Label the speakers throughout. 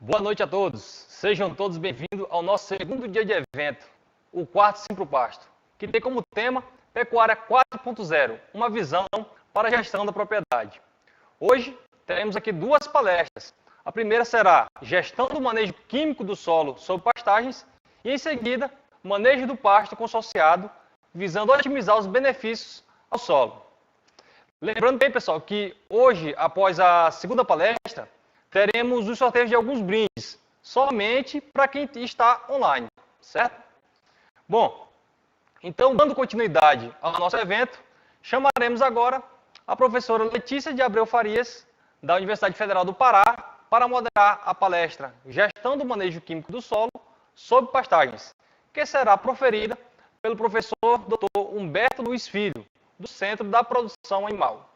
Speaker 1: Boa noite a todos. Sejam todos bem-vindos ao nosso segundo dia de evento, o quarto Simpro Pasto, que tem como tema Pecuária 4.0, uma visão para a gestão da propriedade. Hoje teremos aqui duas palestras. A primeira será Gestão do manejo químico do solo sob pastagens e, em seguida, Manejo do pasto consorciado, visando otimizar os benefícios ao solo. Lembrando bem, pessoal, que hoje, após a segunda palestra, teremos os sorteios de alguns brindes, somente para quem está online, certo? Bom, então, dando continuidade ao nosso evento, chamaremos agora a professora Letícia de Abreu Farias, da Universidade Federal do Pará, para moderar a palestra Gestão do Manejo Químico do Solo sob pastagens, que será proferida pelo professor Dr. Humberto Luiz Filho, do Centro da Produção Animal.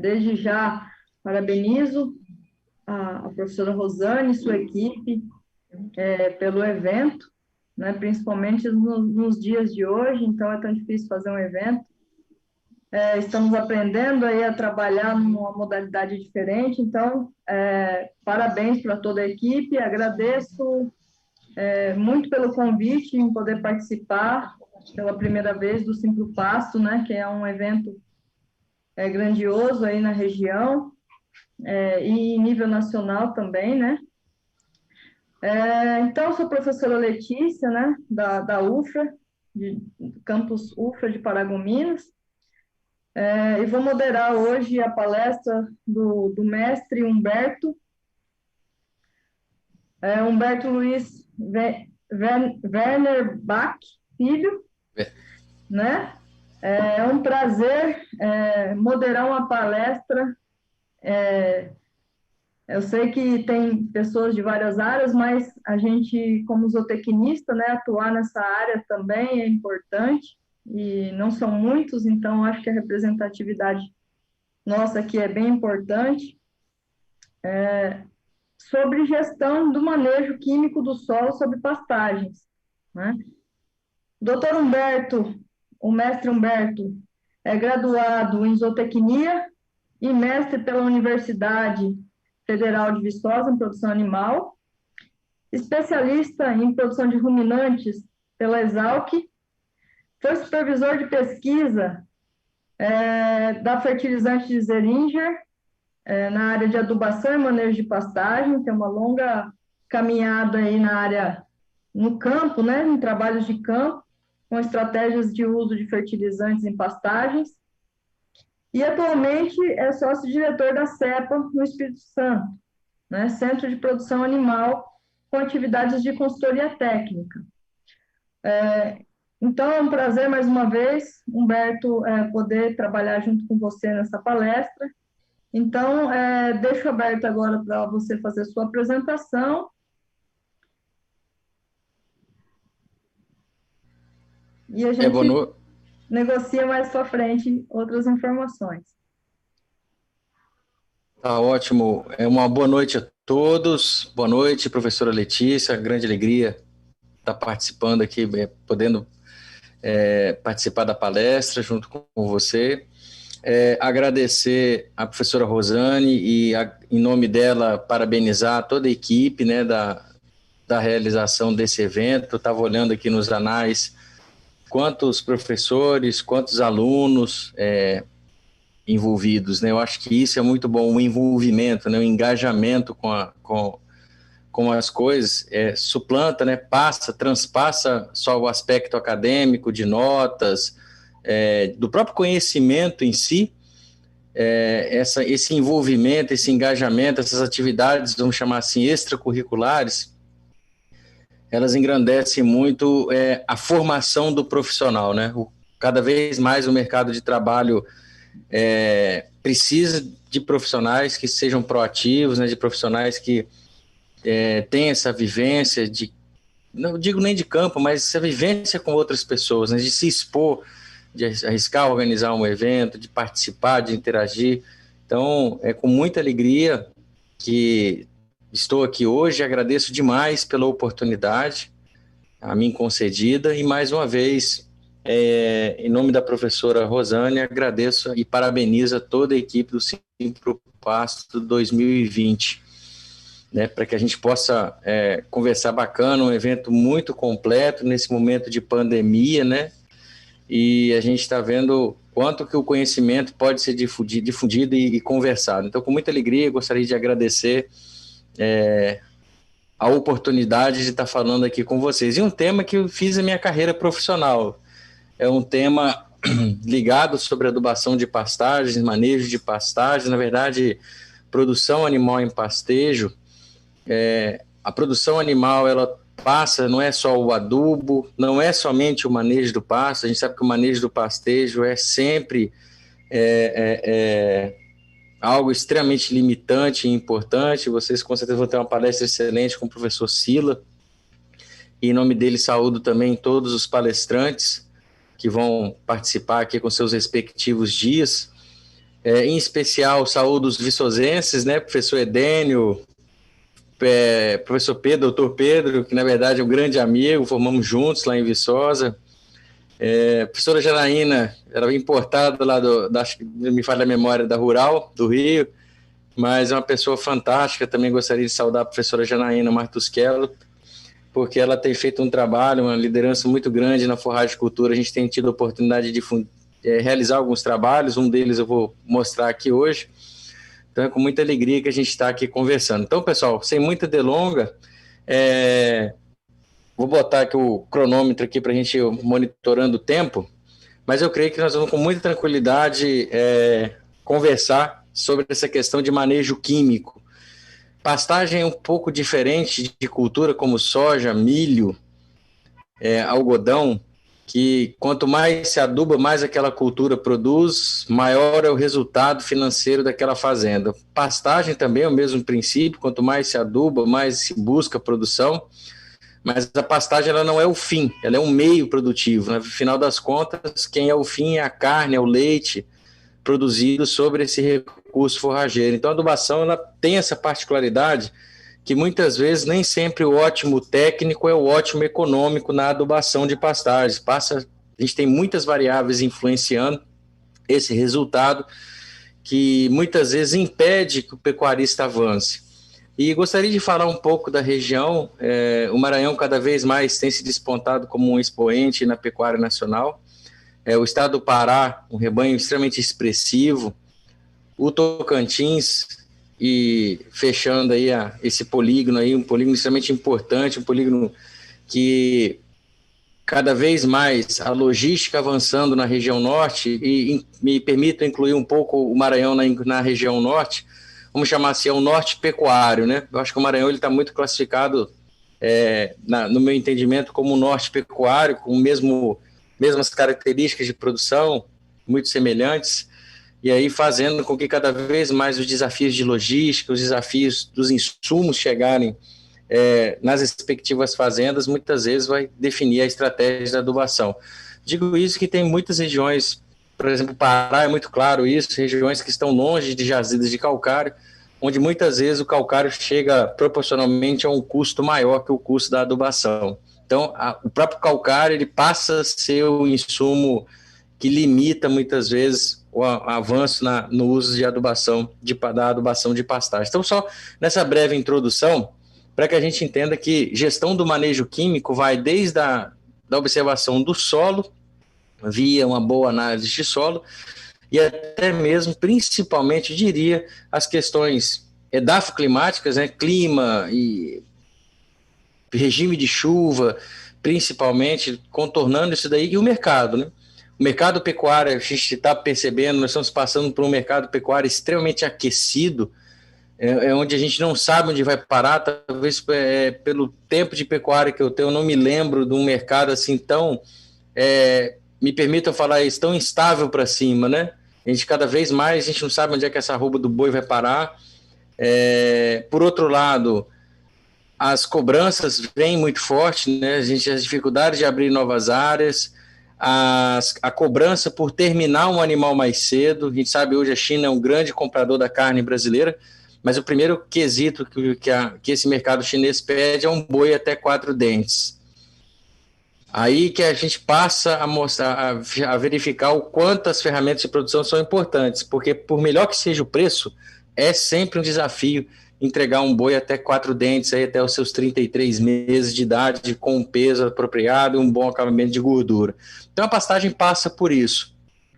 Speaker 2: Desde já, parabenizo a professora Rosane e sua equipe pelo evento, né, principalmente nos dias de hoje, então é tão difícil fazer um evento. Estamos aprendendo aí a trabalhar numa modalidade diferente, então, parabéns para toda a equipe, agradeço muito pelo convite em poder participar pela primeira vez do Simpro Pasto, né, que é um evento grandioso aí na região, e em nível nacional também, né? Então, sou professora Letícia, né, da UFRA, campus UFRA de Paragominas, e vou moderar hoje a palestra do mestre Humberto Luiz Werner Bach, filho, né? É um prazer moderar uma palestra. Eu sei que tem pessoas de várias áreas, mas a gente, como zootecnista, né, atuar nessa área também é importante, e não são muitos, então acho que a representatividade nossa aqui é bem importante. Sobre gestão do manejo químico do solo sob pastagens, né? Doutor Humberto, o mestre Humberto, é graduado em zootecnia e mestre pela Universidade Federal de Viçosa em produção animal, especialista em produção de ruminantes pela Exalc, foi supervisor de pesquisa da fertilizante de Zeringer, na área de adubação e manejo de pastagem, tem uma longa caminhada aí na área, no campo, né, em trabalhos de campo, com estratégias de uso de fertilizantes em pastagens, e atualmente é sócio-diretor da CEPA no Espírito Santo, né, Centro de Produção Animal, com atividades de consultoria técnica. Então, é um prazer, mais uma vez, Humberto, poder trabalhar junto com você nessa palestra. Então, deixo aberto agora para você fazer sua apresentação. E a gente negocia mais para frente outras informações.
Speaker 3: Tá ótimo. Uma boa noite a todos. Boa noite, professora Letícia. Grande alegria estar participando aqui, podendo participar da palestra junto com você. Agradecer à professora Rosane e, em nome dela, parabenizar toda a equipe, né, da realização desse evento. Estava olhando aqui nos anais quantos professores, quantos alunos envolvidos, né? Eu acho que isso é muito bom, o envolvimento, né, o engajamento com as coisas, suplanta, né, transpassa só o aspecto acadêmico, de notas, do próprio conhecimento em si, esse envolvimento, esse engajamento, essas atividades, vamos chamar assim, extracurriculares, elas engrandecem muito a formação do profissional, né? Cada vez mais o mercado de trabalho precisa de profissionais que sejam proativos, né? De profissionais que tenham essa vivência não digo nem de campo, mas essa vivência com outras pessoas, né? De se expor, de arriscar organizar um evento, de participar, de interagir. Então, é com muita alegria que estou aqui hoje, agradeço demais pela oportunidade a mim concedida e, mais uma vez, Em nome da professora Rosane, agradeço e parabenizo a toda a equipe do Simpro Pasto 2020, né, para que a gente possa conversar bacana, um evento muito completo nesse momento de pandemia, né, e a gente está vendo quanto que o conhecimento pode ser difundido e conversado. Então, com muita alegria, gostaria de agradecer a oportunidade de estar falando aqui com vocês. E um tema que eu fiz a minha carreira profissional, é um tema ligado sobre adubação de pastagens, manejo de pastagens, na verdade, produção animal em pastejo. A produção animal, ela passa, não é só o adubo, não é somente o manejo do pasto, a gente sabe que o manejo do pastejo é sempre algo extremamente limitante e importante. Vocês com certeza vão ter uma palestra excelente com o professor Sila, e em nome dele saúdo também todos os palestrantes que vão participar aqui com seus respectivos dias, em especial saúdo os viçosenses, né, professor Edênio, professor Pedro, doutor Pedro, que na verdade é um grande amigo, formamos juntos lá em Viçosa, professora Janaína, era importada lá me falha a memória, da Rural, do Rio, mas é uma pessoa fantástica. Também gostaria de saudar a professora Janaína Martusquello, porque ela tem feito um trabalho, uma liderança muito grande na forragicultura. A gente tem tido a oportunidade de realizar alguns trabalhos, um deles eu vou mostrar aqui hoje. Então é com muita alegria que a gente está aqui conversando. Então, pessoal, sem muita delonga, vou botar aqui o cronômetro aqui para a gente ir monitorando o tempo, mas eu creio que nós vamos com muita tranquilidade conversar sobre essa questão de manejo químico. Pastagem é um pouco diferente de cultura como soja, milho, algodão, que quanto mais se aduba, mais aquela cultura produz, maior é o resultado financeiro daquela fazenda. Pastagem também é o mesmo princípio, quanto mais se aduba, mais se busca produção, mas a pastagem ela não é o fim, ela é um meio produtivo. No final das contas, quem é o fim é a carne, é o leite produzido sobre esse recurso forrageiro. Então a adubação ela tem essa particularidade que muitas vezes nem sempre o ótimo técnico é o ótimo econômico na adubação de pastagens. A gente tem muitas variáveis influenciando esse resultado que muitas vezes impede que o pecuarista avance. E gostaria de falar um pouco da região. O Maranhão cada vez mais tem se despontado como um expoente na pecuária nacional. O estado do Pará, um rebanho extremamente expressivo. O Tocantins, e fechando aí esse polígono aí, um polígono extremamente importante, um polígono que cada vez mais a logística avançando na região norte, e me permito incluir um pouco o Maranhão na região norte, vamos chamar assim, é o norte pecuário, né? Eu acho que o Maranhão está muito classificado, no meu entendimento, como o norte pecuário, com mesmas características de produção, muito semelhantes, e aí fazendo com que cada vez mais os desafios de logística, os desafios dos insumos chegarem nas respectivas fazendas, muitas vezes vai definir a estratégia da adubação. Digo isso que tem muitas regiões, por exemplo, o Pará é muito claro isso, regiões que estão longe de jazidas de calcário, onde muitas vezes o calcário chega proporcionalmente a um custo maior que o custo da adubação. Então, o próprio calcário ele passa a ser o insumo que limita muitas vezes o avanço no uso da adubação de pastagem. Então, só nessa breve introdução, para que a gente entenda que gestão do manejo químico vai desde da observação do solo, via uma boa análise de solo, e até mesmo, principalmente, diria, as questões edafoclimáticas, né, clima e regime de chuva, principalmente, contornando isso daí, e o mercado, né? O mercado pecuário, a gente está percebendo, nós estamos passando por um mercado pecuário extremamente aquecido, onde a gente não sabe onde vai parar, talvez pelo tempo de pecuária que eu tenho, eu não me lembro de um mercado assim tão, me permitam falar isso, tão instável para cima, né? A gente cada vez mais, a gente não sabe onde é que essa arroba do boi vai parar. Por outro lado, as cobranças vêm muito forte, né? As dificuldades de abrir novas áreas, a cobrança por terminar um animal mais cedo. A gente sabe hoje a China é um grande comprador da carne brasileira, mas o primeiro quesito que esse mercado chinês pede é um boi até 4 dentes. Aí que a gente passa a mostrar, a verificar o quanto as ferramentas de produção são importantes, porque por melhor que seja o preço, é sempre um desafio entregar um boi até 4 dentes, aí até os seus 33 meses de idade, com um peso apropriado e um bom acabamento de gordura. Então a pastagem passa por isso.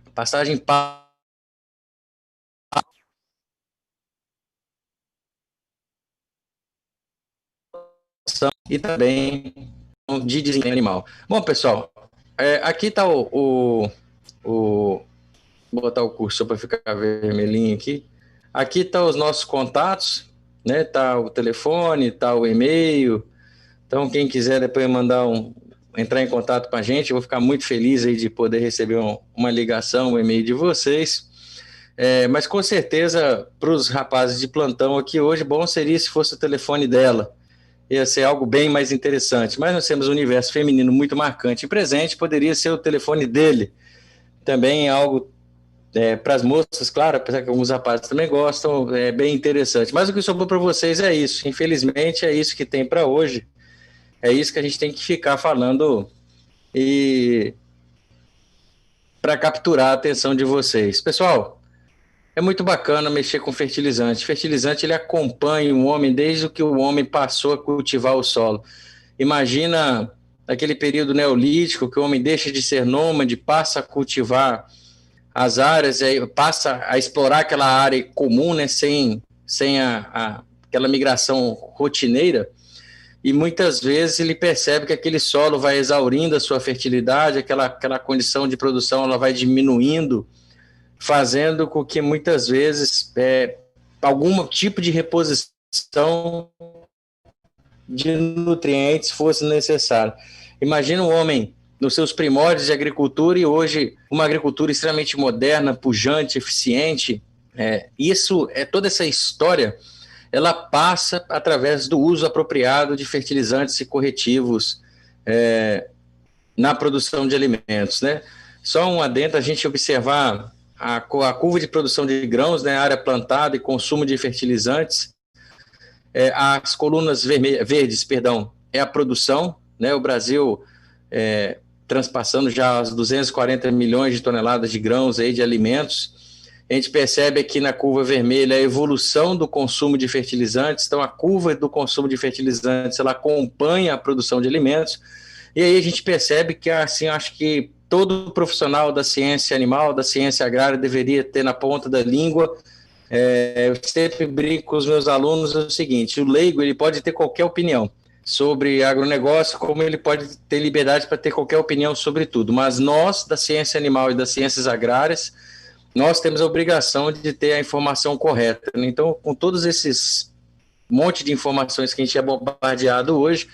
Speaker 3: A pastagem passa e também de desempenho animal. Bom, pessoal, aqui está vou botar o cursor para ficar vermelhinho aqui. Aqui tá os nossos contatos, né? Tá o telefone, tá o e-mail. Então, quem quiser depois entrar em contato com a gente, eu vou ficar muito feliz aí de poder receber uma ligação, um e-mail de vocês. Mas com certeza, para os rapazes de plantão aqui hoje, bom seria se fosse o telefone dela. Ia ser algo bem mais interessante. Mas nós temos um universo feminino muito marcante e presente, poderia ser o telefone dele. Também é algo para as moças, claro, apesar que alguns rapazes também gostam, é bem interessante. Mas o que sobrou para vocês é isso. Infelizmente, é isso que tem para hoje. É isso que a gente tem que ficar falando e para capturar a atenção de vocês. Pessoal, é muito bacana mexer com fertilizante. Fertilizante, ele acompanha o homem desde que o homem passou a cultivar o solo. Imagina aquele período neolítico que o homem deixa de ser nômade, passa a cultivar as áreas, passa a explorar aquela área comum, né, sem aquela migração rotineira, e muitas vezes ele percebe que aquele solo vai exaurindo a sua fertilidade, aquela condição de produção ela vai diminuindo, fazendo com que muitas vezes algum tipo de reposição de nutrientes fosse necessário. Imagina um homem nos seus primórdios de agricultura e hoje uma agricultura extremamente moderna, pujante, eficiente. Toda essa história, ela passa através do uso apropriado de fertilizantes e corretivos na produção de alimentos, né? Só um adendo, a gente observar a curva de produção de grãos, né, área plantada e consumo de fertilizantes, as colunas verdes, é a produção, né? O Brasil transpassando já as 240 milhões de toneladas de grãos aí de alimentos. A gente percebe aqui na curva vermelha a evolução do consumo de fertilizantes. Então, a curva do consumo de fertilizantes, ela acompanha a produção de alimentos. E aí a gente percebe que, assim, acho que todo profissional da ciência animal, da ciência agrária, deveria ter na ponta da língua. Eu sempre brinco com os meus alunos o seguinte: o leigo, ele pode ter qualquer opinião sobre agronegócio, como ele pode ter liberdade para ter qualquer opinião sobre tudo, mas nós, da ciência animal e das ciências agrárias, nós temos a obrigação de ter a informação correta. Então, com todos esses monte de informações que a gente é bombardeado hoje,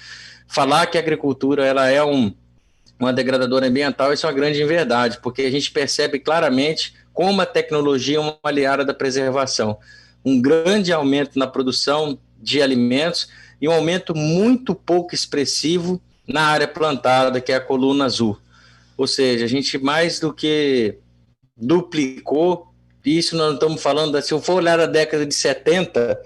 Speaker 3: falar que a agricultura ela é uma degradadora ambiental, isso é uma grande inverdade, porque a gente percebe claramente como a tecnologia é uma aliada da preservação. Um grande aumento na produção de alimentos e um aumento muito pouco expressivo na área plantada, que é a coluna azul. Ou seja, a gente mais do que duplicou, isso nós estamos falando, se eu for olhar a década de 70,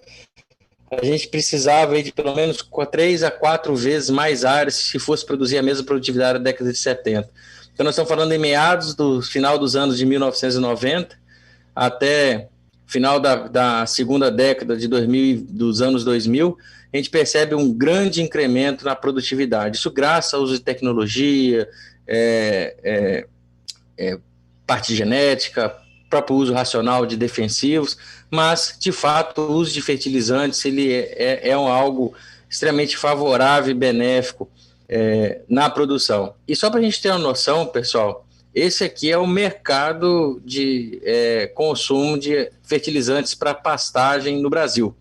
Speaker 3: a gente precisava de pelo menos 3 a 4 vezes mais áreas se fosse produzir a mesma produtividade da década de 70. Então nós estamos falando em meados do final dos anos de 1990 até final da segunda década de 2000, dos anos 2000, a gente percebe um grande incremento na produtividade. Isso graças ao uso de tecnologia, parte genética, próprio uso racional de defensivos, mas, de fato, o uso de fertilizantes ele é algo extremamente favorável e benéfico na produção. E só para a gente ter uma noção, pessoal, esse aqui é o mercado de consumo de fertilizantes para pastagem no Brasil.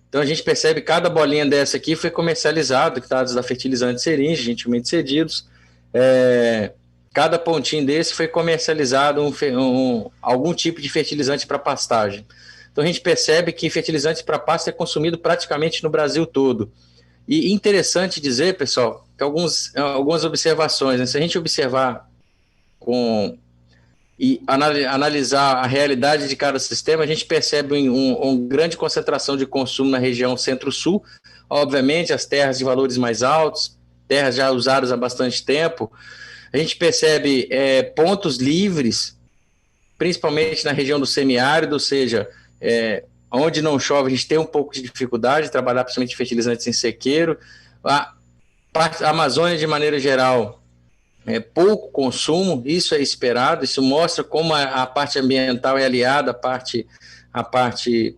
Speaker 3: Então a gente percebe que cada bolinha dessa aqui foi comercializada, dados da Fertilizante Seringe, gentilmente cedidos. Cada pontinho desse foi comercializado algum tipo de fertilizante para pastagem. Então a gente percebe que fertilizante para pasto é consumido praticamente no Brasil todo. E interessante dizer, pessoal, que algumas observações, né? Se a gente observar e analisar a realidade de cada sistema, a gente percebe uma grande concentração de consumo na região centro-sul, obviamente as terras de valores mais altos, terras já usadas há bastante tempo, a gente percebe pontos livres, principalmente na região do semiárido, ou seja, onde não chove, a gente tem um pouco de dificuldade de trabalhar principalmente fertilizantes em sequeiro. A Amazônia, de maneira geral, pouco consumo, isso é esperado, isso mostra como a parte ambiental é aliada à parte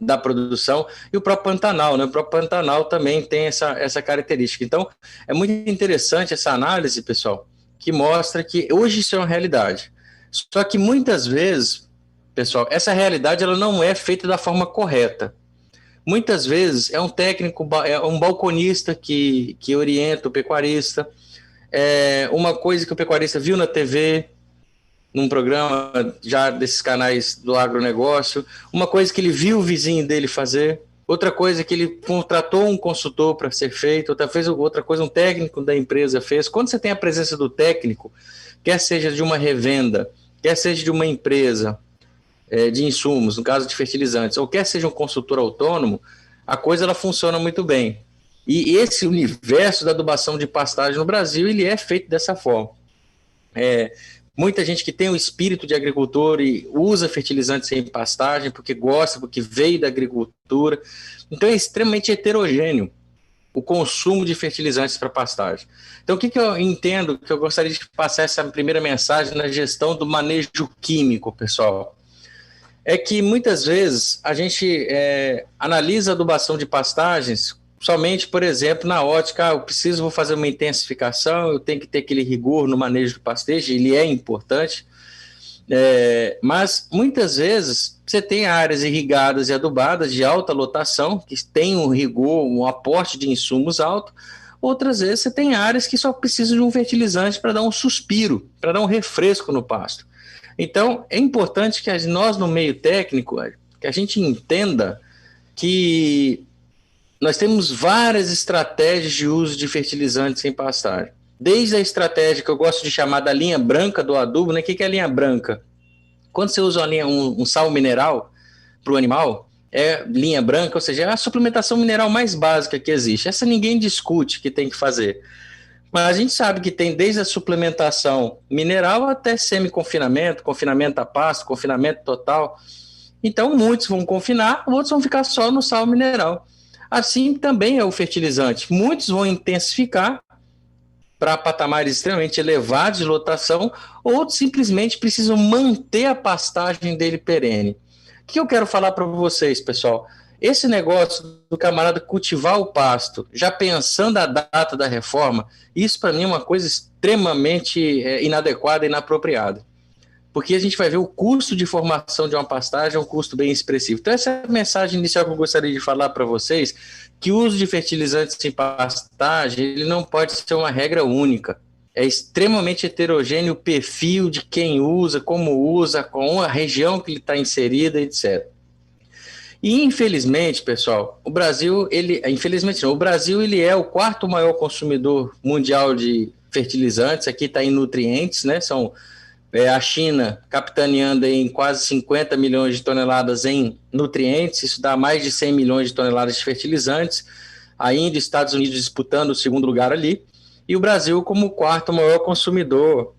Speaker 3: da produção, e o próprio Pantanal, né? O próprio Pantanal também tem essa característica. Então, é muito interessante essa análise, pessoal, que mostra que hoje isso é uma realidade. Só que muitas vezes, pessoal, essa realidade ela não é feita da forma correta. Muitas vezes é um técnico, é um balconista que orienta o pecuarista, uma coisa que o pecuarista viu na TV, num programa já desses canais do agronegócio, uma coisa que ele viu o vizinho dele fazer, outra coisa que ele contratou um consultor para ser feito, outra coisa um técnico da empresa fez. Quando você tem a presença do técnico, quer seja de uma revenda, quer seja de uma empresa de insumos, no caso de fertilizantes, ou quer seja um consultor autônomo, a coisa ela funciona muito bem. E esse universo da adubação de pastagem no Brasil, ele é feito dessa forma. Muita gente que tem o espírito de agricultor e usa fertilizantes em pastagem porque gosta, porque veio da agricultura. Então é extremamente heterogêneo o consumo de fertilizantes para pastagem. Então o que eu entendo, que eu gostaria de passar essa primeira mensagem na gestão do manejo químico, pessoal, é que muitas vezes a gente analisa a adubação de pastagens somente, por exemplo, na ótica, vou fazer uma intensificação, eu tenho que ter aquele rigor no manejo do pastejo, ele é importante, mas muitas vezes você tem áreas irrigadas e adubadas de alta lotação, que tem um rigor, um aporte de insumos alto, outras vezes você tem áreas que só precisam de um fertilizante para dar um suspiro, para dar um refresco no pasto. Então, é importante que nós, no meio técnico, que a gente entenda que nós temos várias estratégias de uso de fertilizantes em pastagem. Desde a estratégia que eu gosto de chamar da linha branca do adubo, né? O que é a linha branca? Quando você usa um sal mineral para o animal, é linha branca, ou seja, é a suplementação mineral mais básica que existe. Essa ninguém discute que tem que fazer. Mas a gente sabe que tem desde a suplementação mineral até semi-confinamento, confinamento a pasto, confinamento total. Então, muitos vão confinar, outros vão ficar só no sal mineral. Assim também é o fertilizante. Muitos vão intensificar para patamares extremamente elevados de lotação, outros simplesmente precisam manter a pastagem dele perene. O que eu quero falar para vocês, pessoal? Esse negócio do camarada cultivar o pasto, já pensando a data da reforma, isso para mim é uma coisa extremamente inadequada e inapropriada. Porque a gente vai ver o custo de formação de uma pastagem é um custo bem expressivo. Então essa é a mensagem inicial que eu gostaria de falar para vocês, que o uso de fertilizantes em pastagem ele não pode ser uma regra única. É extremamente heterogêneo o perfil de quem usa, como usa, com a região que ele está inserida, etc. E infelizmente, pessoal, o Brasil, o Brasil ele é o quarto maior consumidor mundial de fertilizantes, aqui está em nutrientes, né? São a China capitaneando em quase 50 milhões de toneladas em nutrientes, isso dá mais de 100 milhões de toneladas de fertilizantes, a Índia e Estados Unidos disputando o segundo lugar ali, e o Brasil como o quarto maior consumidor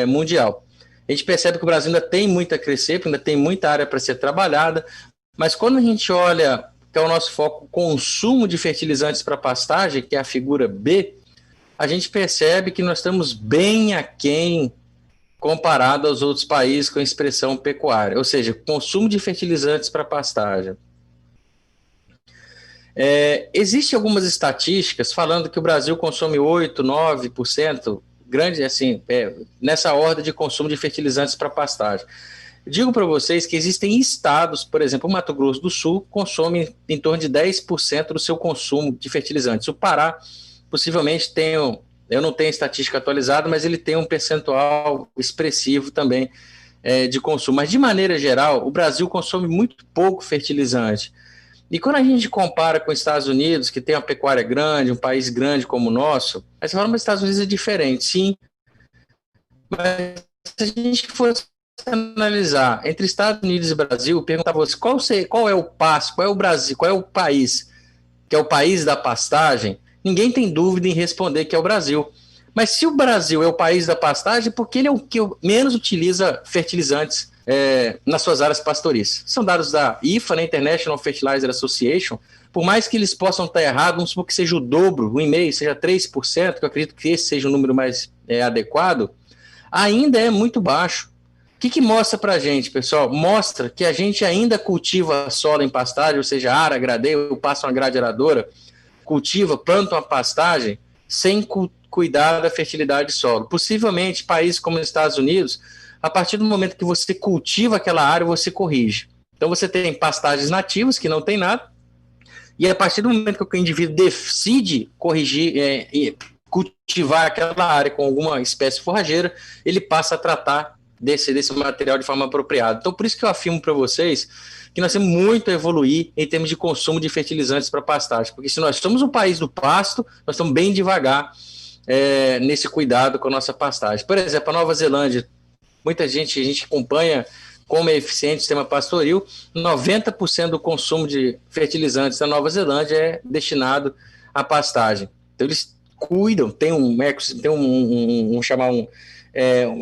Speaker 3: mundial. A gente percebe que o Brasil ainda tem muito a crescer, ainda tem muita área para ser trabalhada, mas quando a gente olha, que é o nosso foco, consumo de fertilizantes para pastagem, que é a figura B, a gente percebe que nós estamos bem aquém comparado aos outros países com expressão pecuária, ou seja, consumo de fertilizantes para pastagem. Existem algumas estatísticas falando que o Brasil consome 8%, 9%, grande assim, nessa ordem de consumo de fertilizantes para pastagem. Digo para vocês que existem estados, por exemplo, o Mato Grosso do Sul consome em torno de 10% do seu consumo de fertilizantes. O Pará, possivelmente, eu não tenho estatística atualizada, mas ele tem um percentual expressivo também de consumo. Mas, de maneira geral, o Brasil consome muito pouco fertilizante. E quando a gente compara com os Estados Unidos, que tem uma pecuária grande, um país grande como o nosso, aí você fala, mas os Estados Unidos é diferente, sim. Mas se a gente fosse analisar entre Estados Unidos e Brasil, perguntar a você qual é o passo, qual é o Brasil, qual é o país que é o país da pastagem, ninguém tem dúvida em responder que é o Brasil. Mas se o Brasil é o país da pastagem, por que ele é o que menos utiliza fertilizantes nas suas áreas pastoris? São dados da IFA, né, International Fertilizer Association. Por mais que eles possam estar errados, vamos supor que seja o dobro, 1,5%, seja 3%, que eu acredito que esse seja o número mais adequado, ainda é muito baixo. O que mostra para a gente, pessoal? Mostra que a gente ainda cultiva solo em pastagem, ou seja, ara, gradeio, passa uma grade aradora, cultiva, planta uma pastagem, sem cuidar da fertilidade de solo. Possivelmente, países como os Estados Unidos, a partir do momento que você cultiva aquela área, você corrige. Então, você tem pastagens nativas, que não tem nada, e a partir do momento que o indivíduo decide corrigir e cultivar aquela área com alguma espécie forrageira, ele passa a tratar desse material de forma apropriada. Então, por isso que eu afirmo para vocês que nós temos muito a evoluir em termos de consumo de fertilizantes para pastagem, porque se nós somos um país do pasto, nós estamos bem devagar nesse cuidado com a nossa pastagem. Por exemplo, a Nova Zelândia, muita gente, a gente acompanha como é eficiente o sistema pastoril, 90% do consumo de fertilizantes da Nova Zelândia é destinado à pastagem. Então, eles cuidam, tem uma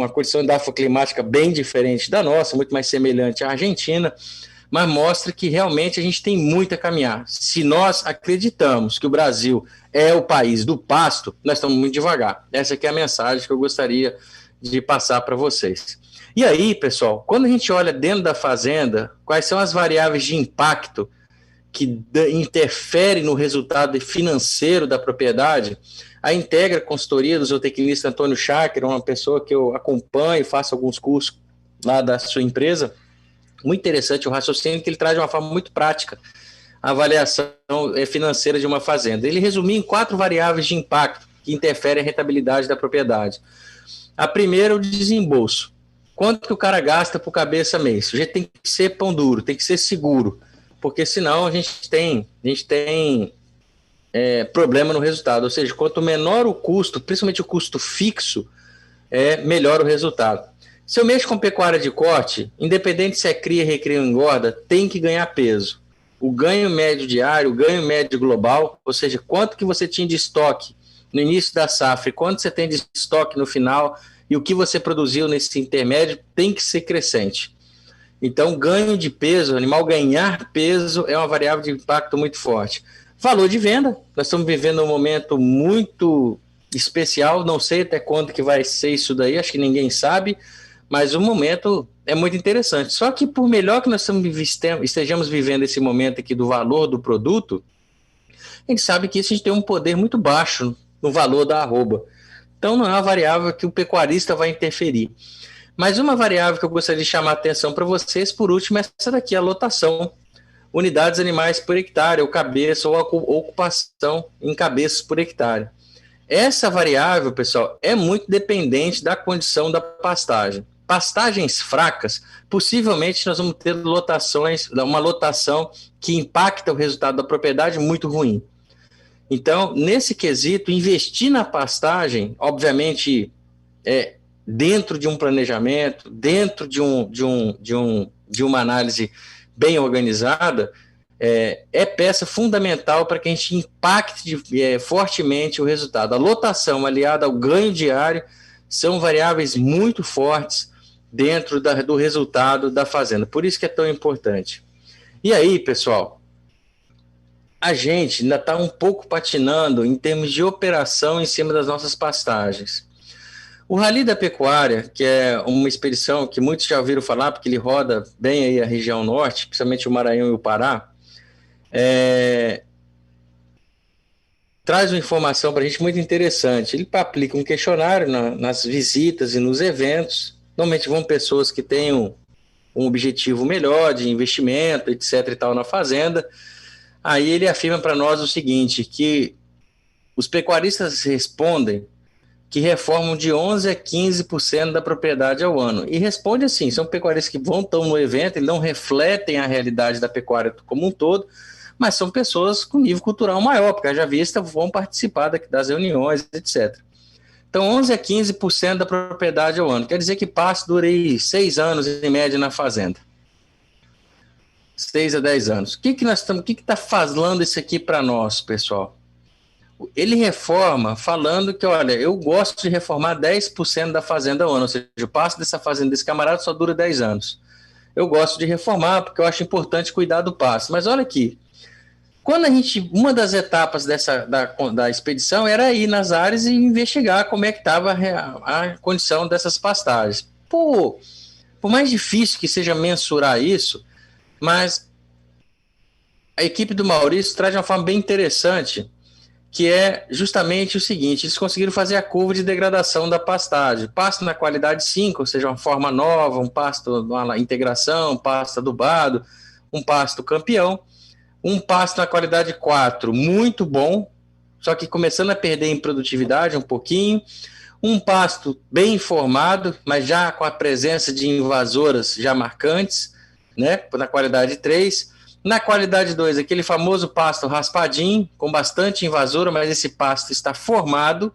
Speaker 3: condição edafoclimática bem diferente da nossa, muito mais semelhante à Argentina, mas mostra que realmente a gente tem muito a caminhar. Se nós acreditamos que o Brasil é o país do pasto, nós estamos muito devagar. Essa aqui é a mensagem que eu gostaria de passar para vocês. E aí, pessoal, quando a gente olha dentro da fazenda, quais são as variáveis de impacto que interferem no resultado financeiro da propriedade? A Integra Consultoria do zootecnista Antônio Schacker, uma pessoa que eu acompanho, faço alguns cursos lá da sua empresa, muito interessante o raciocínio, que ele traz de uma forma muito prática a avaliação financeira de uma fazenda. Ele resumiu em 4 variáveis de impacto que interferem a rentabilidade da propriedade. A primeira é o desembolso. Quanto que o cara gasta por cabeça mês? O jeito tem que ser pão duro, tem que ser seguro, porque senão a gente tem problema no resultado. Ou seja, quanto menor o custo, principalmente o custo fixo, melhor o resultado. Se eu mexo com pecuária de corte, independente se é cria, recria ou engorda, tem que ganhar peso. O ganho médio diário, o ganho médio global, ou seja, quanto que você tinha de estoque no início da safra e quanto você tem de estoque no final, e o que você produziu nesse intermédio tem que ser crescente. Então, ganho de peso, o animal ganhar peso é uma variável de impacto muito forte. Valor de venda, nós estamos vivendo um momento muito especial, não sei até quando que vai ser isso daí, acho que ninguém sabe, mas o momento é muito interessante. Só que por melhor que nós estejamos vivendo esse momento aqui do valor do produto, a gente sabe que isso a gente tem um poder muito baixo no valor da arroba. Então, não é uma variável que o pecuarista vai interferir. Mas uma variável que eu gostaria de chamar a atenção para vocês, por último, é essa daqui, a lotação. Unidades animais por hectare, ou cabeça, ou ocupação em cabeças por hectare. Essa variável, pessoal, é muito dependente da condição da pastagem. Pastagens fracas, possivelmente nós vamos ter uma lotação que impacta o resultado da propriedade muito ruim. Então, nesse quesito, investir na pastagem, obviamente, dentro de um planejamento, dentro de uma análise bem organizada, é peça fundamental para que a gente impacte fortemente o resultado. A lotação aliada ao ganho diário são variáveis muito fortes dentro do resultado da fazenda. Por isso que é tão importante. E aí, pessoal, a gente ainda está um pouco patinando em termos de operação em cima das nossas pastagens. O Rally da Pecuária, que é uma expedição que muitos já ouviram falar, porque ele roda bem aí a região norte, principalmente o Maranhão e o Pará, traz uma informação para a gente muito interessante. Ele aplica um questionário nas visitas e nos eventos. Normalmente vão pessoas que tenham um objetivo melhor de investimento, etc. e tal, na fazenda. Aí ele afirma para nós o seguinte, que os pecuaristas respondem que reformam de 11% a 15% da propriedade ao ano. E responde assim, são pecuaristas que estão no evento, e não refletem a realidade da pecuária como um todo, mas são pessoas com nível cultural maior, porque já vista vão participar das reuniões, etc. Então, 11% a 15% da propriedade ao ano. Quer dizer que pasto dura 6 anos em média na fazenda. 6 a 10 anos. O que está falando isso aqui para nós, pessoal? ele reforma falando que, olha, eu gosto de reformar 10% da fazenda ao ano, ou seja, o pasto dessa fazenda desse camarada só dura 10 anos. Eu gosto de reformar porque eu acho importante cuidar do pasto. Mas olha aqui, uma das etapas da expedição era ir nas áreas e investigar como é que estava a condição dessas pastagens. Por mais difícil que seja mensurar isso, mas a equipe do Maurício traz de uma forma bem interessante, que é justamente o seguinte: eles conseguiram fazer a curva de degradação da pastagem. Pasto na qualidade 5, ou seja, uma forma nova, um pasto, uma integração, um pasto adubado, um pasto campeão. Um pasto na qualidade 4, muito bom, só que começando a perder em produtividade um pouquinho. Um pasto bem formado, mas já com a presença de invasoras já marcantes, né, na qualidade 3. Na qualidade 2, aquele famoso pasto raspadinho, com bastante invasora, mas esse pasto está formado.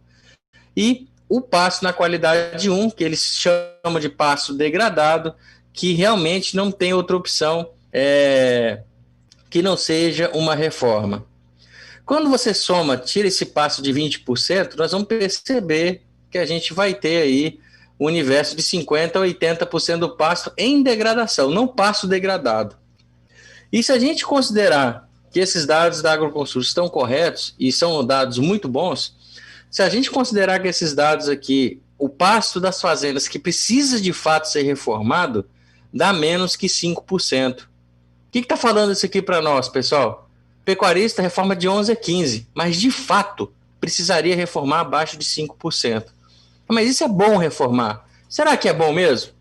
Speaker 3: E o pasto na qualidade 1, que eles chamam de pasto degradado, que realmente não tem outra opção que não seja uma reforma. Quando você tira esse passo de 20%, nós vamos perceber que a gente vai ter aí um universo de 50% a 80% do pasto em degradação, não pasto degradado. E se a gente considerar que esses dados da Agroconsult estão corretos, e são dados muito bons, se a gente considerar que esses dados aqui, o pasto das fazendas que precisa de fato ser reformado, dá menos que 5%. O que está falando isso aqui para nós, pessoal? Pecuarista reforma de 11 a 15, mas de fato precisaria reformar abaixo de 5%. Mas isso é bom reformar? Será que é bom mesmo?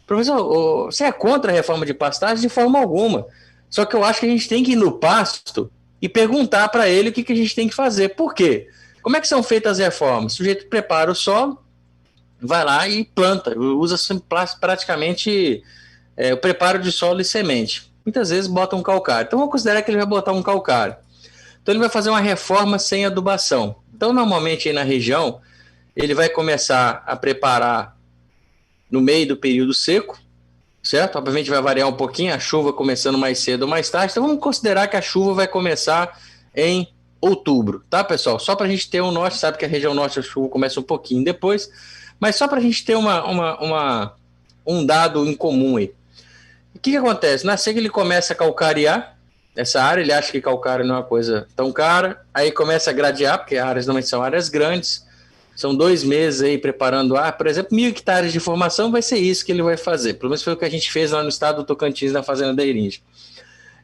Speaker 3: Professor, você é contra a reforma de pastagem? De forma alguma. Só que eu acho que a gente tem que ir no pasto e perguntar para ele o que a gente tem que fazer. Por quê? Como é que são feitas as reformas? O sujeito prepara o solo, vai lá e planta. Usa praticamente o preparo de solo e semente. Muitas vezes bota um calcário. Então, vamos considerar que ele vai botar um calcário. Então, ele vai fazer uma reforma sem adubação. Então, normalmente, aí na região, ele vai começar a preparar no meio do período seco, certo? Obviamente, vai variar um pouquinho, a chuva começando mais cedo ou mais tarde. Então, vamos considerar que a chuva vai começar em outubro, tá, pessoal? Só para a gente ter um norte, sabe que a região norte a chuva começa um pouquinho depois, mas só para a gente ter um dado em comum aí. O que acontece? Na seca ele começa a calcarear essa área, ele acha que calcário não é uma coisa tão cara, aí começa a gradear, porque áreas normalmente são áreas grandes, são 2 meses aí preparando por exemplo, 1.000 hectares de formação, vai ser isso que ele vai fazer, pelo menos foi o que a gente fez lá no estado do Tocantins, na fazenda da Eringe.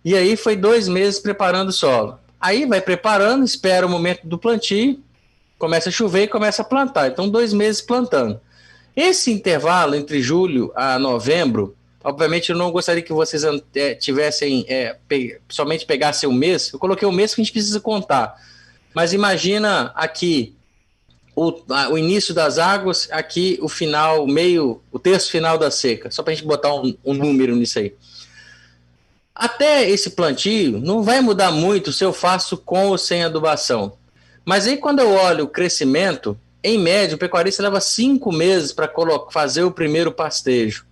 Speaker 3: E aí foi 2 meses preparando o solo. Aí vai preparando, espera o momento do plantio, começa a chover e começa a plantar, então 2 meses plantando. Esse intervalo entre julho a novembro, obviamente, eu não gostaria que vocês tivessem, somente pegassem um mês. Eu coloquei um mês que a gente precisa contar. Mas imagina aqui o início das águas, aqui o final, o terço final da seca. Só para a gente botar um número nisso aí. Até esse plantio, não vai mudar muito se eu faço com ou sem adubação. Mas aí, quando eu olho o crescimento, em média, o pecuarista leva 5 meses para fazer o primeiro pastejo.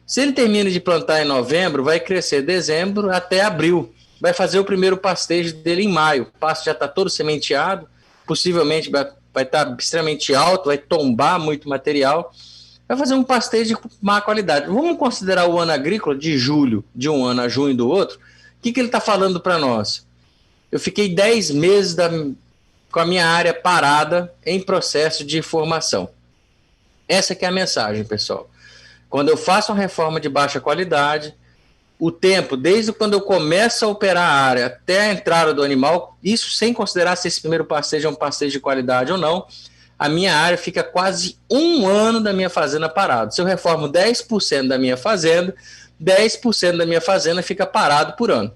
Speaker 3: Se ele termina de plantar em novembro, vai crescer dezembro até abril. Vai fazer o primeiro pastejo dele em maio. O pasto já está todo sementeado, possivelmente vai estar extremamente alto, vai tombar muito material. Vai fazer um pastejo de má qualidade. Vamos considerar o ano agrícola de julho de um ano a junho do outro. O que ele está falando para nós? Eu fiquei 10 meses com a minha área parada em processo de formação. Essa que é a mensagem, pessoal. Quando eu faço uma reforma de baixa qualidade, o tempo, desde quando eu começo a operar a área até a entrada do animal, isso sem considerar se esse primeiro pastejo é um pastejo de qualidade ou não, a minha área fica quase 1 ano da minha fazenda parado. Se eu reformo 10% da minha fazenda, 10% da minha fazenda fica parado por ano.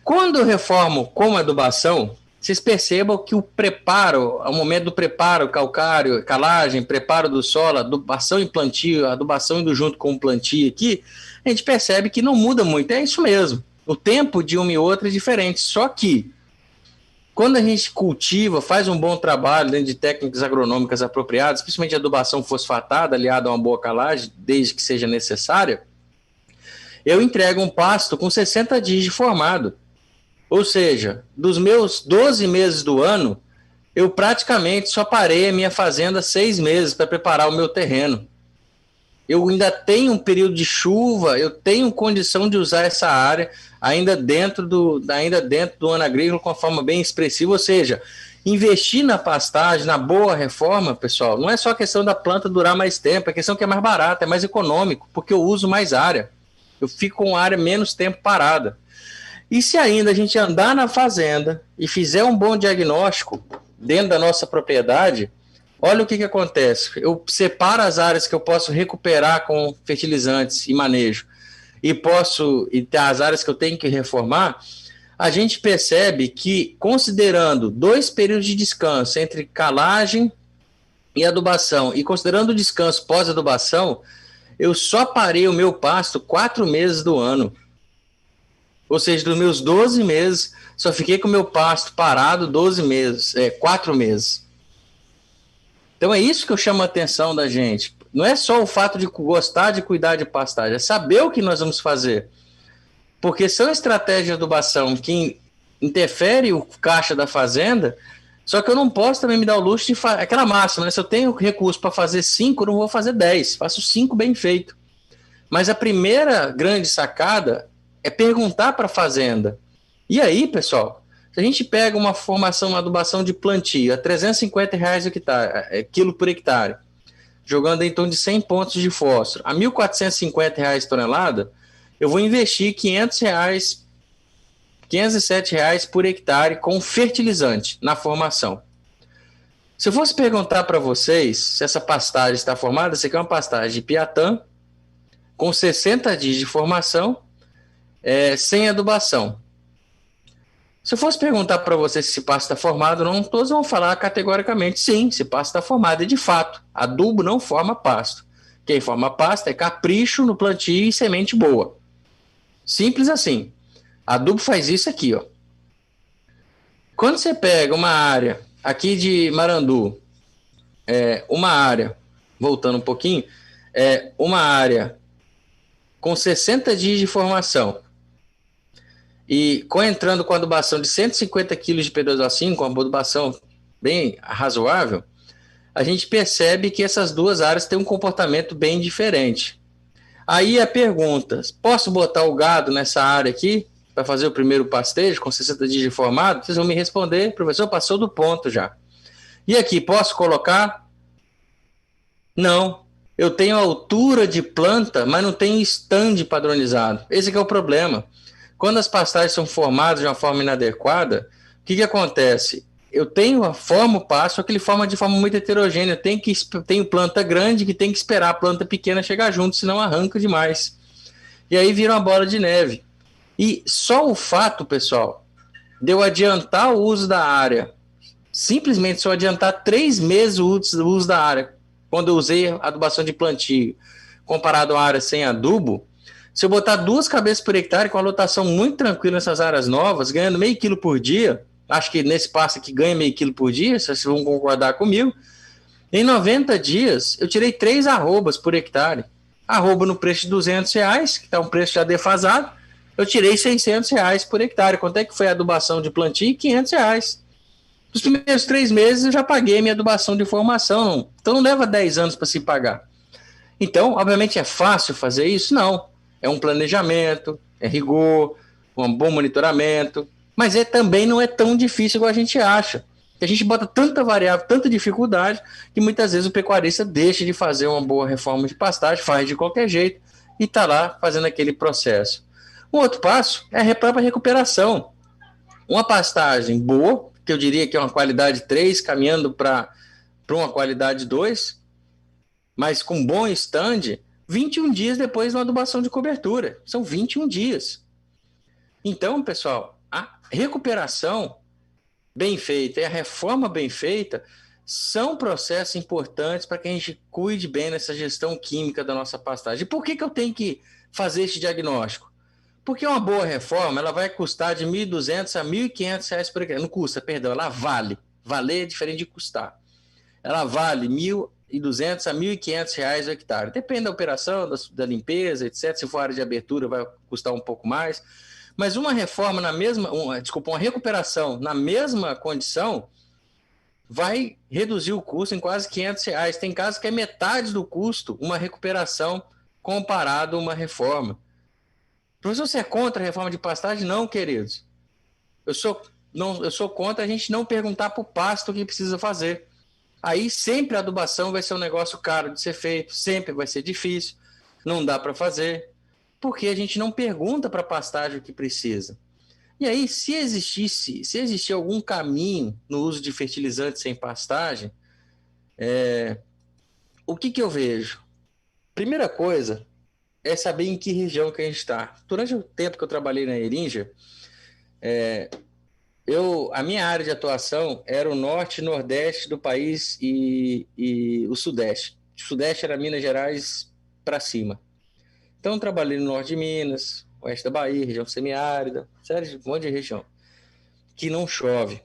Speaker 3: Quando eu reformo com adubação, vocês percebam que o preparo, ao momento do preparo, calcário, calagem, preparo do solo, adubação e plantio, adubação indo junto com o plantio aqui, a gente percebe que não muda muito. É isso mesmo. O tempo de uma e outra é diferente. Só que, quando a gente cultiva, faz um bom trabalho dentro de técnicas agronômicas apropriadas, principalmente adubação fosfatada, aliada a uma boa calagem, desde que seja necessária, eu entrego um pasto com 60 dias de formado. Ou seja, dos meus 12 meses do ano, eu praticamente só parei a minha fazenda 6 meses para preparar o meu terreno. Eu ainda tenho um período de chuva, eu tenho condição de usar essa área ainda dentro do ano agrícola com uma forma bem expressiva, ou seja, investir na pastagem, na boa reforma, pessoal, não é só questão da planta durar mais tempo, é questão que é mais barata, é mais econômico, porque eu uso mais área, eu fico com a área menos tempo parada. E se ainda a gente andar na fazenda e fizer um bom diagnóstico dentro da nossa propriedade, olha o que acontece. Eu separo as áreas que eu posso recuperar com fertilizantes e manejo e as áreas que eu tenho que reformar, a gente percebe que, considerando 2 períodos de descanso entre calagem e adubação, e considerando o descanso pós-adubação, eu só parei o meu pasto 4 meses do ano. Ou seja, dos meus 12 meses, só fiquei com o meu pasto parado 4 meses. Então é isso que eu chamo a atenção da gente. Não é só o fato de gostar de cuidar de pastagem, é saber o que nós vamos fazer. Porque são estratégias de adubação que interferem o caixa da fazenda, só que eu não posso também me dar o luxo de fazer aquela máxima, né? Se eu tenho recurso para fazer 5, eu não vou fazer 10, faço 5 bem feito. Mas a primeira grande sacada é perguntar para a fazenda. E aí, pessoal, se a gente pega uma formação, uma adubação de plantio a R$350 quilo por hectare, jogando em torno de 100 pontos de fósforo, a R$1.450 tonelada, eu vou investir R$507 por hectare com fertilizante na formação. Se eu fosse perguntar para vocês se essa pastagem está formada, essa aqui é uma pastagem de Piatã, com 60 dias de formação, sem adubação. Se eu fosse perguntar para vocês se esse pasto está formado ou não, todos vão falar categoricamente, sim, esse pasto está formado. E de fato, adubo não forma pasto. Quem forma pasto é capricho no plantio e semente boa. Simples assim. Adubo faz isso aqui, ó. Quando você pega uma área aqui de Marandu, uma área, voltando um pouquinho, uma área com 60 dias de formação, e entrando com a adubação de 150 kg de P2O5, com uma adubação bem razoável, a gente percebe que essas duas áreas têm um comportamento bem diferente. Aí a pergunta, posso botar o gado nessa área aqui, para fazer o primeiro pastejo, com 60 dias de formado? Vocês vão me responder, professor, passou do ponto já. E aqui, posso colocar? Não. Eu tenho altura de planta, mas não tenho stand padronizado. Esse que é o problema. Quando as pastagens são formadas de uma forma inadequada, o que acontece? Eu formo o pasto, só que ele forma de forma muito heterogênea. Tenho planta grande que tem que esperar a planta pequena chegar junto, senão arranca demais. E aí vira uma bola de neve. E só o fato, pessoal, de eu adiantar o uso da área, simplesmente se eu adiantar 3 meses o uso da área, quando eu usei a adubação de plantio, comparado à área sem adubo, se eu botar 2 cabeças por hectare, com a lotação muito tranquila nessas áreas novas, ganhando meio quilo por dia, acho que nesse passo aqui ganha meio quilo por dia, vocês vão concordar comigo, em 90 dias, eu tirei 3 arrobas por hectare. Arroba no preço de R$200, que está um preço já defasado, eu tirei R$600 por hectare. Quanto é que foi a adubação de plantio? R$500. Nos primeiros 3 meses eu já paguei minha adubação de formação, então não leva 10 anos para se pagar. Então, obviamente, é fácil fazer isso? Não. É um planejamento, é rigor, um bom monitoramento, mas também não é tão difícil igual a gente acha. A gente bota tanta variável, tanta dificuldade, que muitas vezes o pecuarista deixa de fazer uma boa reforma de pastagem, faz de qualquer jeito e está lá fazendo aquele processo. Um outro passo é a própria recuperação. Uma pastagem boa, que eu diria que é uma qualidade 3, caminhando para uma qualidade 2, mas com bom stand, 21 dias depois de uma adubação de cobertura. São 21 dias. Então, pessoal, a recuperação bem feita e a reforma bem feita são processos importantes para que a gente cuide bem nessa gestão química da nossa pastagem. E por que eu tenho que fazer esse diagnóstico? Porque uma boa reforma ela vai custar de R$1.200 a R$1.500 por hectare. Não custa, perdão, ela vale. Valer é diferente de custar. Ela vale R$1.200 a R$1.500 o hectare. Depende da operação, da limpeza, etc. Se for área de abertura, vai custar um pouco mais. Mas uma reforma uma recuperação na mesma condição, vai reduzir o custo em quase R$ 500. Tem casos que é metade do custo uma recuperação comparado a uma reforma. Professor, você é contra a reforma de pastagem? Não, queridos. Eu sou contra a gente não perguntar para o pasto o que precisa fazer. Aí sempre a adubação vai ser um negócio caro de ser feito, sempre vai ser difícil, não dá para fazer, porque a gente não pergunta para a pastagem o que precisa. E aí, se existir algum caminho no uso de fertilizantes sem pastagem, o que eu vejo? Primeira coisa é saber em que região que a gente está. Durante o tempo que eu trabalhei na Heringia, a minha área de atuação era o norte e nordeste do país e o sudeste. O sudeste era Minas Gerais para cima. Então, eu trabalhei no norte de Minas, oeste da Bahia, região semiárida, sério, um monte de região, que não chove.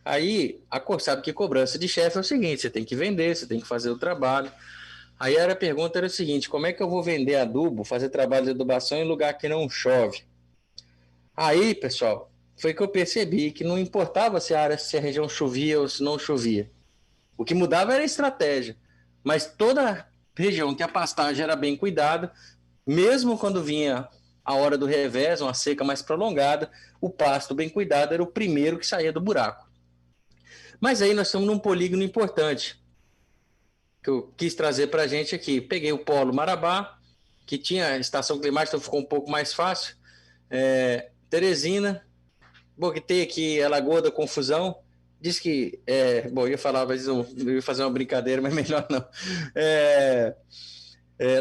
Speaker 3: Aí, sabe que cobrança de chefe é o seguinte, você tem que vender, você tem que fazer o trabalho. Aí a pergunta era o seguinte, como é que eu vou vender adubo, fazer trabalho de adubação em lugar que não chove? Aí, pessoal, foi que eu percebi que não importava se a região chovia ou se não chovia. O que mudava era a estratégia. Mas toda região que a pastagem era bem cuidada, mesmo quando vinha a hora do revés, uma seca mais prolongada, o pasto bem cuidado era o primeiro que saía do buraco. Mas aí nós estamos num polígono importante, que eu quis trazer para a gente aqui. Peguei o Polo Marabá, que tinha estação climática, então ficou um pouco mais fácil. Teresina, botei aqui a Lagoa da Confusão, diz que, eu ia falar, mas eu ia fazer uma brincadeira, mas melhor não.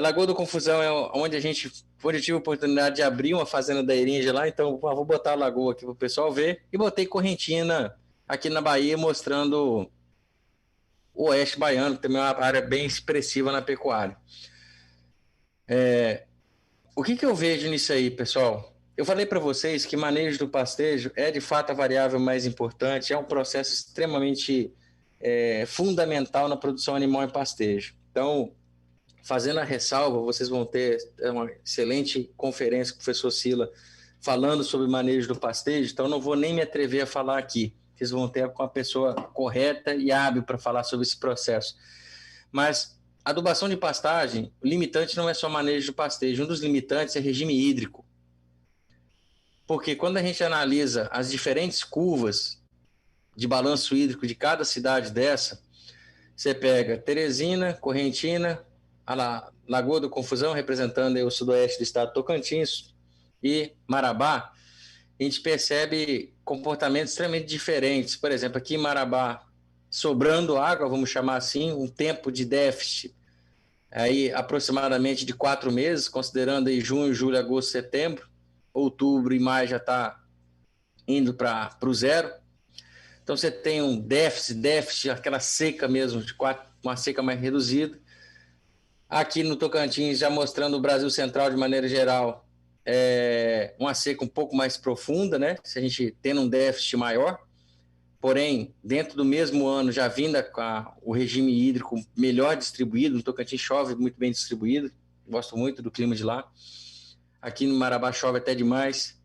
Speaker 3: Lagoa da Confusão é onde eu tive a oportunidade de abrir uma fazenda da Heringia lá, então vou botar a lagoa aqui para o pessoal ver, e botei Correntina aqui na Bahia, mostrando o oeste baiano, que também é uma área bem expressiva na pecuária. O que eu vejo nisso aí, pessoal? Eu falei para vocês que manejo do pastejo é de fato a variável mais importante, é um processo extremamente fundamental na produção animal em pastejo. Então, fazendo a ressalva, vocês vão ter uma excelente conferência com o professor Sila falando sobre manejo do pastejo, então não vou nem me atrever a falar aqui. Vocês vão ter com a pessoa correta e hábil para falar sobre esse processo. Mas adubação de pastagem, o limitante não é só manejo do pastejo, um dos limitantes é regime hídrico. Porque quando a gente analisa as diferentes curvas de balanço hídrico de cada cidade dessa, você pega Teresina, Correntina, a Lagoa da Confusão, representando o sudoeste do estado de Tocantins, e Marabá, a gente percebe comportamentos extremamente diferentes. Por exemplo, aqui em Marabá, sobrando água, vamos chamar assim, um tempo de déficit, aí aproximadamente de 4 meses, considerando aí junho, julho, agosto, setembro, outubro e maio já está indo para o zero. Então você tem um déficit, aquela seca mesmo, uma seca mais reduzida. Aqui no Tocantins, já mostrando o Brasil Central de maneira geral, uma seca um pouco mais profunda, né? Se a gente tendo um déficit maior, porém, dentro do mesmo ano, já vinda com o regime hídrico melhor distribuído. No Tocantins chove muito bem distribuído, gosto muito do clima de lá. Aqui no Marabá chove até demais.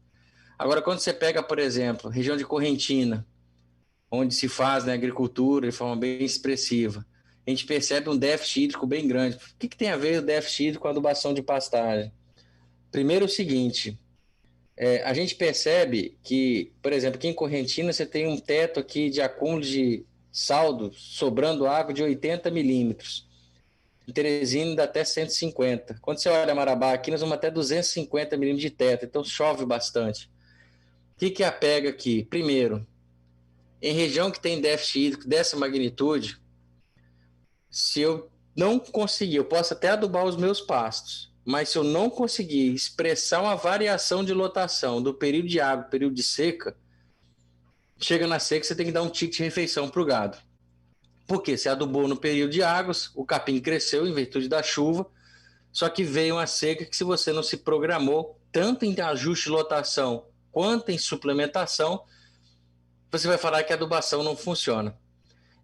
Speaker 3: Agora, quando você pega, por exemplo, região de Correntina, onde se faz agricultura de forma bem expressiva, a gente percebe um déficit hídrico bem grande. O que tem a ver o déficit hídrico com a adubação de pastagem? Primeiro o seguinte, a gente percebe que, por exemplo, aqui em Correntina você tem um teto aqui de acúmulo de saldo, sobrando água de 80 milímetros. Em Teresina dá até 150. Quando você olha Marabá, aqui nós vamos até 250 milímetros de teto, então chove bastante. O que apega aqui? Primeiro, em região que tem déficit hídrico dessa magnitude, se eu não conseguir, eu posso até adubar os meus pastos, mas se eu não conseguir expressar uma variação de lotação do período de água, período de seca, chega na seca, você tem que dar um ticket de refeição para o gado. Porque você adubou no período de águas, o capim cresceu em virtude da chuva, só que veio uma seca que, se você não se programou, tanto em ajuste de lotação quanto em suplementação, você vai falar que a adubação não funciona.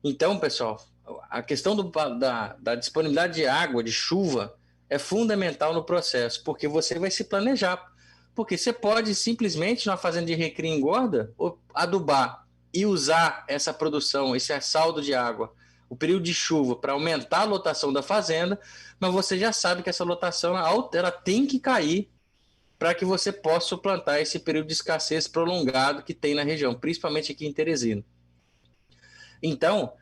Speaker 3: Então, pessoal, a questão da disponibilidade de água, de chuva, é fundamental no processo, porque você vai se planejar. Porque você pode simplesmente, numa fazenda de recria e engorda, adubar e usar essa produção, esse saldo de água, o período de chuva, para aumentar a lotação da fazenda, mas você já sabe que essa lotação ela tem que cair para que você possa suplantar esse período de escassez prolongado que tem na região, principalmente aqui em Teresina. Então,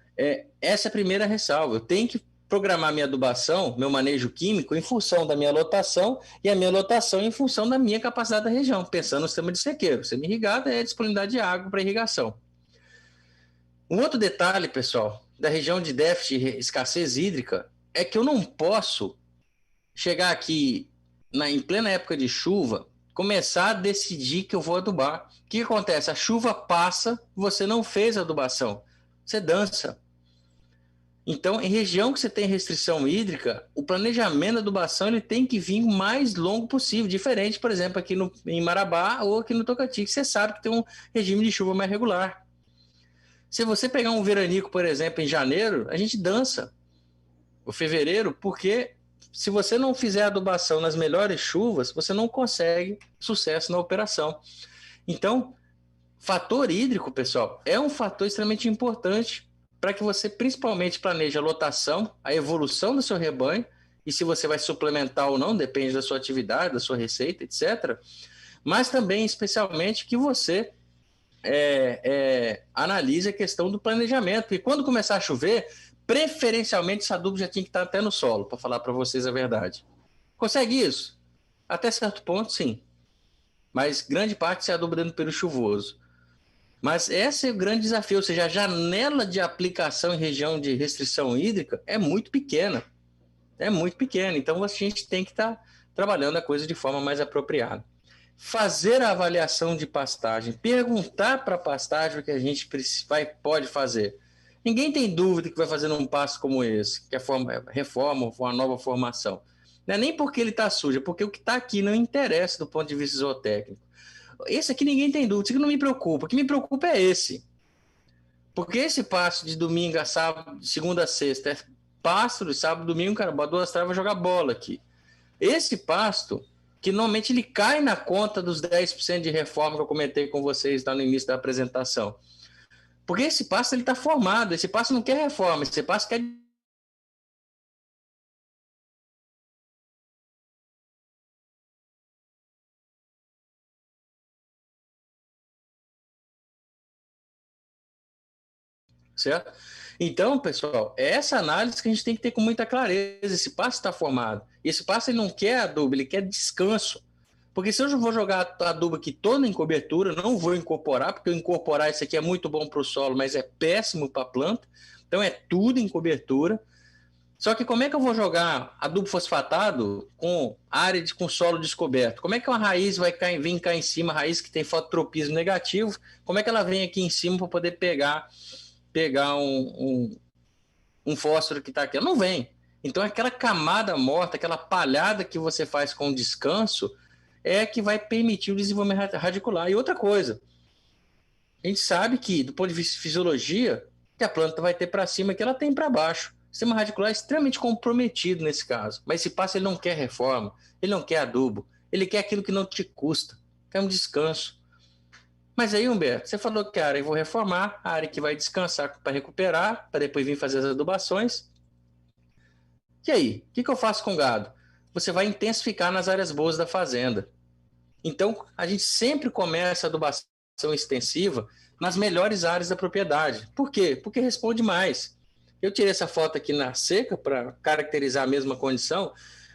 Speaker 3: essa é a primeira ressalva. Eu tenho que programar minha adubação, meu manejo químico, em função da minha lotação, e a minha lotação em função da minha capacidade da região, pensando no sistema de sequeiro. Semi-irrigado é a disponibilidade de água para irrigação. Um outro detalhe, pessoal, da região de déficit e escassez hídrica, é que eu não posso chegar aqui em plena época de chuva, começar a decidir que eu vou adubar. O que acontece? A chuva passa, você não fez a adubação, você dança. Então, em região que você tem restrição hídrica, o planejamento da adubação ele tem que vir o mais longo possível, diferente, por exemplo, aqui em Marabá ou aqui no Tocantins, que você sabe que tem um regime de chuva mais regular. Se você pegar um veranico, por exemplo, em janeiro, a gente dança, ou fevereiro, porque se você não fizer a adubação nas melhores chuvas, você não consegue sucesso na operação. Então, fator hídrico, pessoal, é um fator extremamente importante para que você principalmente planeje a lotação, a evolução do seu rebanho, e se você vai suplementar ou não, depende da sua atividade, da sua receita, etc. Mas também, especialmente, que você analise a questão do planejamento, porque quando começar a chover, preferencialmente esse adubo já tinha que estar até no solo, para falar para vocês a verdade. Consegue isso? Até certo ponto, sim. Mas grande parte se aduba dentro do período chuvoso. Mas esse é o grande desafio, ou seja, a janela de aplicação em região de restrição hídrica é muito pequena. É muito pequena, então a gente tem que estar trabalhando a coisa de forma mais apropriada. Fazer a avaliação de pastagem, perguntar para a pastagem o que a gente pode fazer. Ninguém tem dúvida que vai fazer num pasto como esse, que é reforma ou uma nova formação. Não é nem porque ele está sujo, é porque o que está aqui não interessa do ponto de vista zootécnico. Esse aqui ninguém tem dúvida, isso aqui não me preocupa. O que me preocupa é esse. Porque esse pasto de domingo a sábado, de segunda a sexta, é pasto de sábado, domingo, cara, bota 2 travas jogar bola aqui. Esse pasto, que normalmente ele cai na conta dos 10% de reforma que eu comentei com vocês lá no início da apresentação. Porque esse pasto ele está formado, esse pasto não quer reforma, esse pasto quer. Certo? Então, pessoal, é essa análise que a gente tem que ter com muita clareza. Esse pasto está formado. E esse pasto ele não quer adubo, ele quer descanso. Porque se eu vou jogar adubo aqui todo em cobertura, não vou incorporar, porque eu incorporar isso aqui é muito bom para o solo, mas é péssimo para a planta. Então é tudo em cobertura. Só que como é que eu vou jogar adubo fosfatado com com solo descoberto? Como é que uma raiz vai vir cá em cima, raiz que tem fototropismo negativo, como é que ela vem aqui em cima para poder pegar um fósforo que está aqui? Ela não vem. Então aquela camada morta, aquela palhada que você faz com o descanso é que vai permitir o desenvolvimento radicular. E outra coisa, a gente sabe que, do ponto de vista de fisiologia, que a planta vai ter para cima que ela tem para baixo. O sistema radicular é extremamente comprometido nesse caso. Mas esse passo ele não quer reforma, ele não quer adubo, ele quer aquilo que não te custa, quer um descanso. Mas aí, Humberto, você falou que a área eu vou reformar, a área que vai descansar para recuperar, para depois vir fazer as adubações. E aí, o que eu faço com o gado? Você vai intensificar nas áreas boas da fazenda. Então, a gente sempre começa a adubação extensiva nas melhores áreas da propriedade. Por quê? Porque responde mais. Eu tirei essa foto aqui na seca para caracterizar a mesma condição,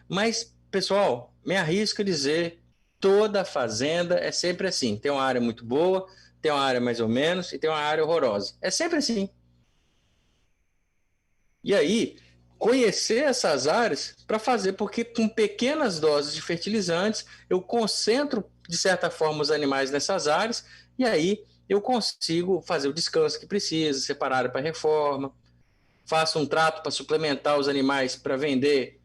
Speaker 3: mas, pessoal, me arrisco a dizer, toda fazenda é sempre assim. Tem uma área muito boa, tem uma área mais ou menos e tem uma área horrorosa. É sempre assim. E aí, conhecer essas áreas para fazer, porque com pequenas doses de fertilizantes, eu concentro, de certa forma, os animais nessas áreas, e aí eu consigo fazer o descanso que precisa, separar para reforma, faço um trato para suplementar os animais para vender,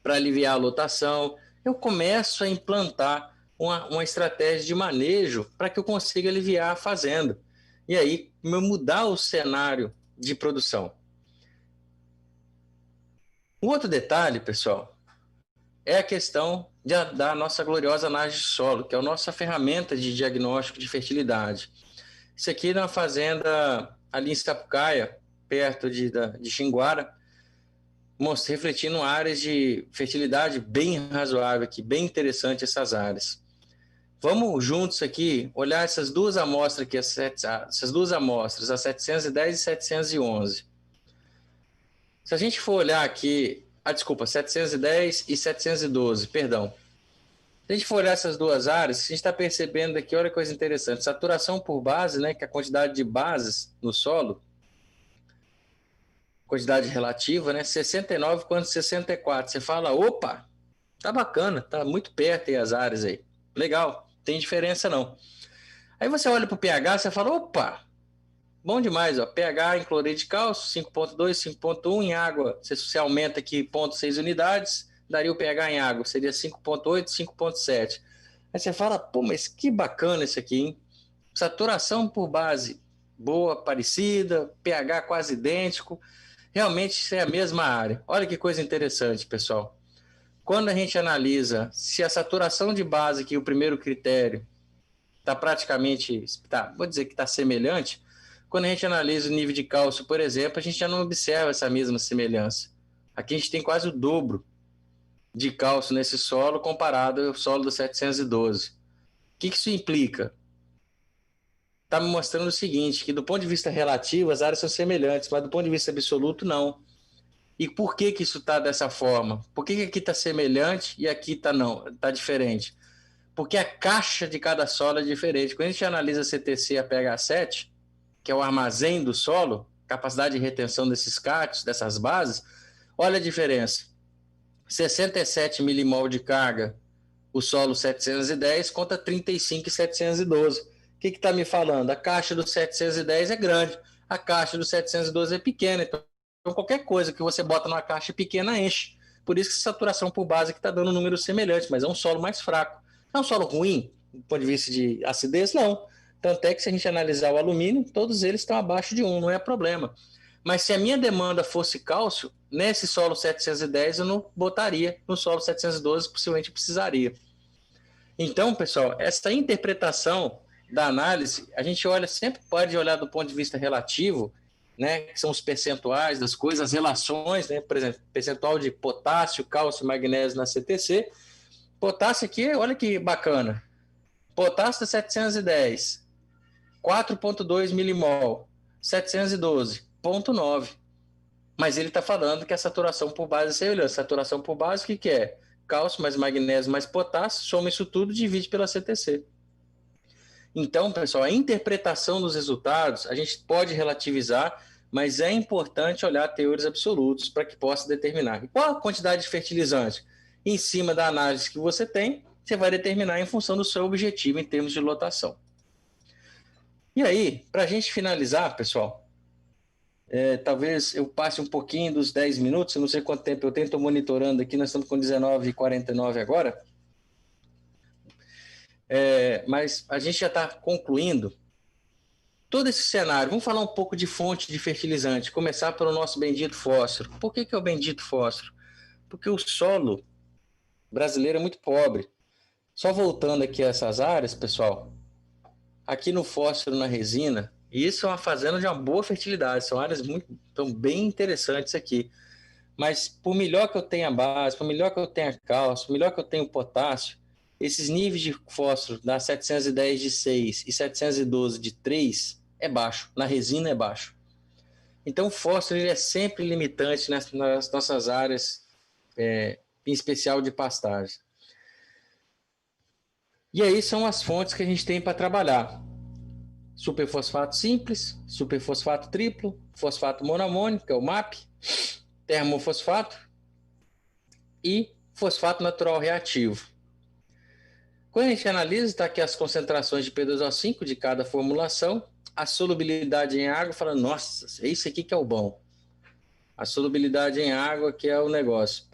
Speaker 3: para aliviar a lotação. Eu começo a implantar uma estratégia de manejo para que eu consiga aliviar a fazenda. E aí, mudar o cenário de produção. Um outro detalhe, pessoal, é a questão da nossa gloriosa análise de solo, que é a nossa ferramenta de diagnóstico de fertilidade. Isso aqui é uma fazenda ali em Sapucaia, perto de Xinguara, refletindo áreas de fertilidade bem razoável aqui, bem interessante essas áreas. Vamos juntos aqui olhar essas duas amostras aqui, essas duas amostras, a 710 e 711. Se a gente for olhar aqui, desculpa, 710 e 712, perdão. Se a gente for olhar essas duas áreas, a gente está percebendo aqui, olha que coisa interessante, saturação por base, né, que é a quantidade de bases no solo, quantidade relativa, né, 69 quanto 64. Você fala, opa, tá bacana, tá muito perto aí as áreas aí. Legal, não tem diferença não. Aí você olha para o pH, você fala, opa, bom demais, ó, pH em cloreto de cálcio, 5.2, 5.1, em água, você aumenta aqui 0,6 unidades, daria o pH em água, seria 5.8, 5.7. Aí você fala, pô, mas que bacana isso aqui, hein? Saturação por base boa, parecida, pH quase idêntico, realmente isso é a mesma área. Olha que coisa interessante, pessoal. Quando a gente analisa se a saturação de base, que é o primeiro critério, está praticamente, vou dizer que está semelhante, quando a gente analisa o nível de cálcio, por exemplo, a gente já não observa essa mesma semelhança. Aqui a gente tem quase o dobro de cálcio nesse solo comparado ao solo do 712. O que isso implica? Está me mostrando o seguinte, que do ponto de vista relativo as áreas são semelhantes, mas do ponto de vista absoluto não. E por que isso está dessa forma? Por que aqui está semelhante e aqui está diferente? Porque a caixa de cada solo é diferente. Quando a gente analisa CTC a pH 7, que é o armazém do solo, capacidade de retenção desses cátions, dessas bases, olha a diferença. 67 milimol de carga, o solo 710 contra 35 e 712. O que está me falando? A caixa do 710 é grande, a caixa do 712 é pequena, então qualquer coisa que você bota numa caixa pequena enche. Por isso que a saturação por base está dando números semelhantes, mas é um solo mais fraco. É um solo ruim, do ponto de vista de acidez? Não. Tanto é que se a gente analisar o alumínio, todos eles estão abaixo de 1, não é problema. Mas se a minha demanda fosse cálcio, nesse solo 710 eu não botaria, no solo 712 possivelmente precisaria. Então, pessoal, essa interpretação da análise, a gente olha, sempre pode olhar do ponto de vista relativo, né, que são os percentuais das coisas, as relações, né, por exemplo, percentual de potássio, cálcio, magnésio na CTC. Potássio aqui, olha que bacana. Potássio 710, 4,2 milimol, 712, 0,9. Mas ele está falando que a saturação por base é semelhante. Saturação por base, o que é? Cálcio mais magnésio mais potássio, soma isso tudo, divide pela CTC. Então, pessoal, a interpretação dos resultados, a gente pode relativizar, mas é importante olhar teores absolutos para que possa determinar. E qual a quantidade de fertilizante? Em cima da análise que você tem, você vai determinar em função do seu objetivo em termos de lotação. E aí, para a gente finalizar, pessoal, talvez eu passe um pouquinho dos 10 minutos, eu não sei quanto tempo eu tenho, estou monitorando aqui, nós estamos com 19h49 agora. Mas a gente já está concluindo todo esse cenário. Vamos falar um pouco de fonte de fertilizante, começar pelo nosso bendito fósforo. Por que é o bendito fósforo? Porque o solo brasileiro é muito pobre. Só voltando aqui a essas áreas, pessoal, aqui no fósforo, na resina, e isso é uma fazenda de uma boa fertilidade, são áreas bem interessantes aqui. Mas por melhor que eu tenha base, por melhor que eu tenha cálcio, por melhor que eu tenha potássio, esses níveis de fósforo da 710 de 6 e 712 de 3 é baixo, na resina é baixo. Então o fósforo ele é sempre limitante nas nossas áreas, em especial de pastagem. E aí são as fontes que a gente tem para trabalhar. Superfosfato simples, superfosfato triplo, fosfato monoamônico, que é o MAP, termofosfato e fosfato natural reativo. Quando a gente analisa, está aqui as concentrações de P2O5 de cada formulação, a solubilidade em água, fala, nossa, é isso aqui que é o bom. A solubilidade em água que é o negócio.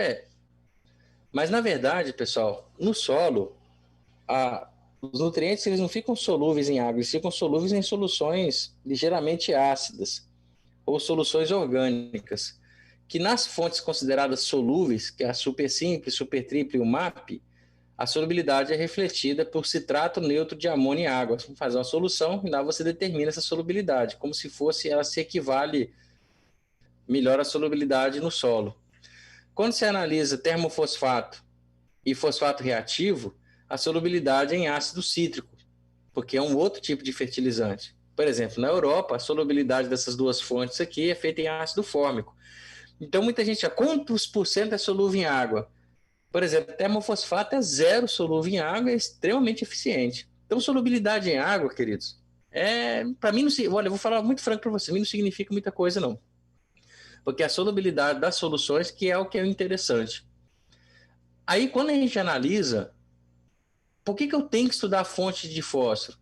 Speaker 3: Mas na verdade, pessoal, no solo, os nutrientes eles não ficam solúveis em água, eles ficam solúveis em soluções ligeiramente ácidas ou soluções orgânicas, que nas fontes consideradas solúveis, que é a super simples, super triplo e o MAP, a solubilidade é refletida por citrato neutro de amônia e água. Você faz uma solução e lá você determina essa solubilidade, como se fosse, ela se equivale melhor à solubilidade no solo. Quando você analisa termofosfato e fosfato reativo, a solubilidade é em ácido cítrico, porque é um outro tipo de fertilizante. Por exemplo, na Europa, a solubilidade dessas duas fontes aqui é feita em ácido fórmico. Então, muita gente já, quantos por cento é solúvel em água? Por exemplo, termofosfato é zero solúvel em água, é extremamente eficiente. Então, solubilidade em água, queridos, para mim, não, olha, eu vou falar muito franco para você, não significa muita coisa, não. Porque a solubilidade das soluções que é o interessante. Aí, quando a gente analisa, por que eu tenho que estudar fonte de fósforo?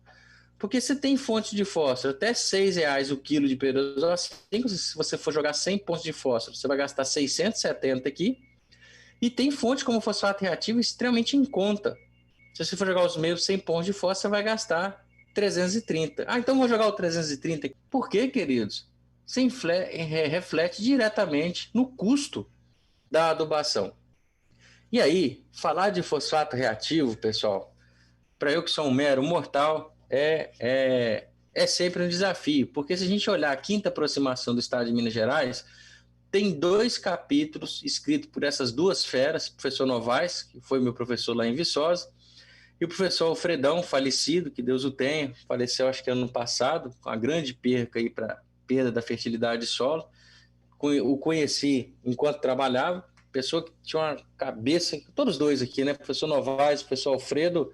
Speaker 3: Porque você tem fonte de fósforo até R$6 o quilo de perosose, se você for jogar 100 pontos de fósforo, você vai gastar 670 aqui. E tem fonte como fosfato reativo extremamente em conta. Se você for jogar os mesmos 100 pontos de fósforo, você vai gastar 330. Ah, então vou jogar o 330. Por quê, queridos? Você reflete diretamente no custo da adubação. E aí, falar de fosfato reativo, pessoal, para eu que sou um mero mortal, é sempre um desafio, porque se a gente olhar a quinta aproximação do Estado de Minas Gerais, tem 2 capítulos escritos por essas duas feras, o professor Novaes, que foi meu professor lá em Viçosa, e o professor Alfredão, falecido, que Deus o tenha, faleceu acho que ano passado, com a grande perca aí para perda da fertilidade de solo. O conheci enquanto trabalhava, pessoa que tinha uma cabeça, todos dois aqui, né? Professor Novaes, professor Alfredo,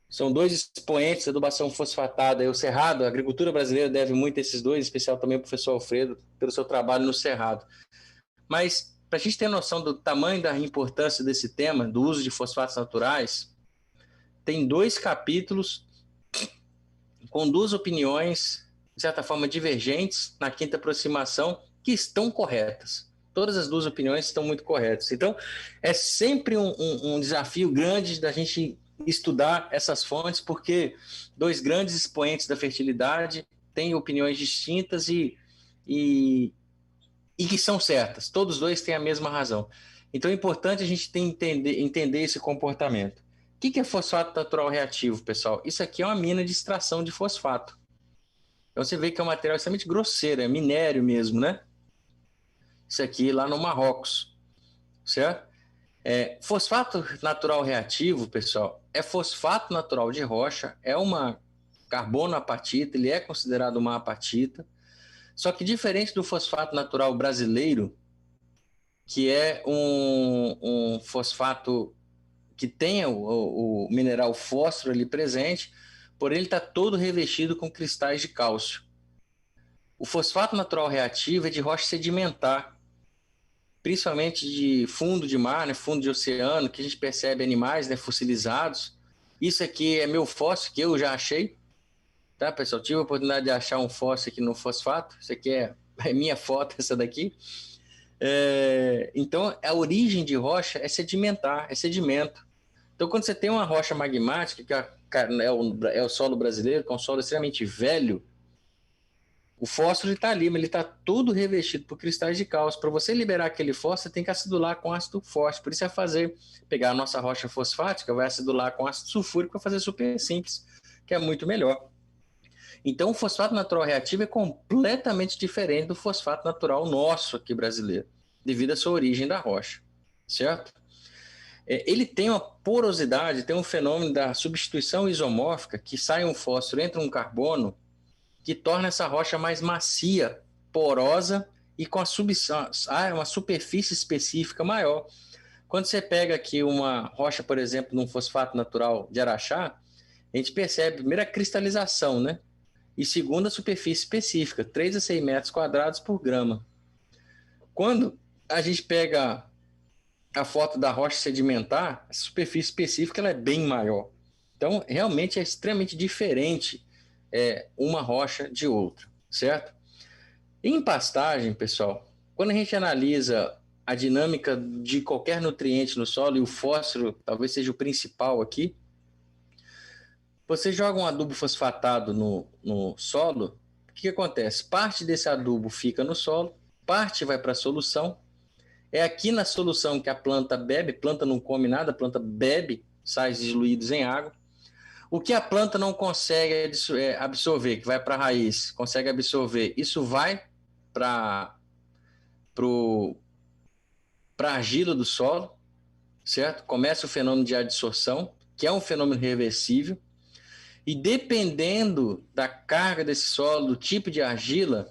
Speaker 3: são 2 expoentes da adubação fosfatada. E o Cerrado, a agricultura brasileira deve muito a esses 2, em especial também o professor Alfredo, pelo seu trabalho no Cerrado. Mas, para a gente ter noção do tamanho da importância desse tema, do uso de fosfatos naturais, tem 2 capítulos com 2 opiniões, de certa forma, divergentes na quinta aproximação, que estão corretas. Todas as 2 opiniões estão muito corretas. Então, é sempre um desafio grande da gente estudar essas fontes, porque 2 grandes expoentes da fertilidade têm opiniões distintas e que são certas. Todos 2 têm a mesma razão. Então é importante a gente entender esse comportamento. O que é fosfato natural reativo, pessoal? Isso aqui é uma mina de extração de fosfato. Então você vê que é um material extremamente grosseiro, é minério mesmo, né? Isso aqui lá no Marrocos, certo? Fosfato natural reativo, pessoal, é fosfato natural de rocha, é uma carbonoapatita, ele é considerado uma apatita, só que diferente do fosfato natural brasileiro, que é um fosfato que tem o mineral fósforo ali presente, porém ele está todo revestido com cristais de cálcio. O fosfato natural reativo é de rocha sedimentar, principalmente de fundo de mar, né, fundo de oceano, que a gente percebe animais, né, fossilizados. Isso aqui é meu fósforo, que eu já achei, tá, pessoal? Tive a oportunidade de achar um fósforo aqui no fosfato. Isso aqui é minha foto, essa daqui. Então, a origem de rocha é sedimentar, é sedimento. Então, quando você tem uma rocha magmática, que é o solo brasileiro, que é um solo extremamente velho, o fósforo está ali, mas ele está todo revestido por cristais de cálcio. Para você liberar aquele fósforo, você tem que acidular com ácido fósforo. Por isso é pegar a nossa rocha fosfática, vai acidular com ácido sulfúrico para fazer super simples, que é muito melhor. Então, o fosfato natural reativo é completamente diferente do fosfato natural nosso aqui brasileiro, devido à sua origem da rocha, certo? Ele tem uma porosidade, tem um fenômeno da substituição isomórfica, que sai um fósforo, entra um carbono, que torna essa rocha mais macia, porosa e com uma superfície específica maior. Quando você pega aqui uma rocha, por exemplo, num fosfato natural de Araxá, a gente percebe, primeiro, a cristalização, né? E segundo, a superfície específica, 3 a 6 metros quadrados por grama. Quando a gente pega a foto da rocha sedimentar, a superfície específica ela é bem maior. Então, realmente é extremamente diferente uma rocha de outra, certo? Em pastagem, pessoal, quando a gente analisa a dinâmica de qualquer nutriente no solo, e o fósforo talvez seja o principal aqui, você joga um adubo fosfatado no solo, o que acontece? Parte desse adubo fica no solo, parte vai para a solução, é aqui na solução que a planta bebe, a planta não come nada, a planta bebe sais diluídos em água. O que a planta não consegue absorver, que vai para a raiz, consegue absorver, isso vai para a argila do solo, certo? Começa o fenômeno de adsorção, que é um fenômeno reversível, e dependendo da carga desse solo, do tipo de argila,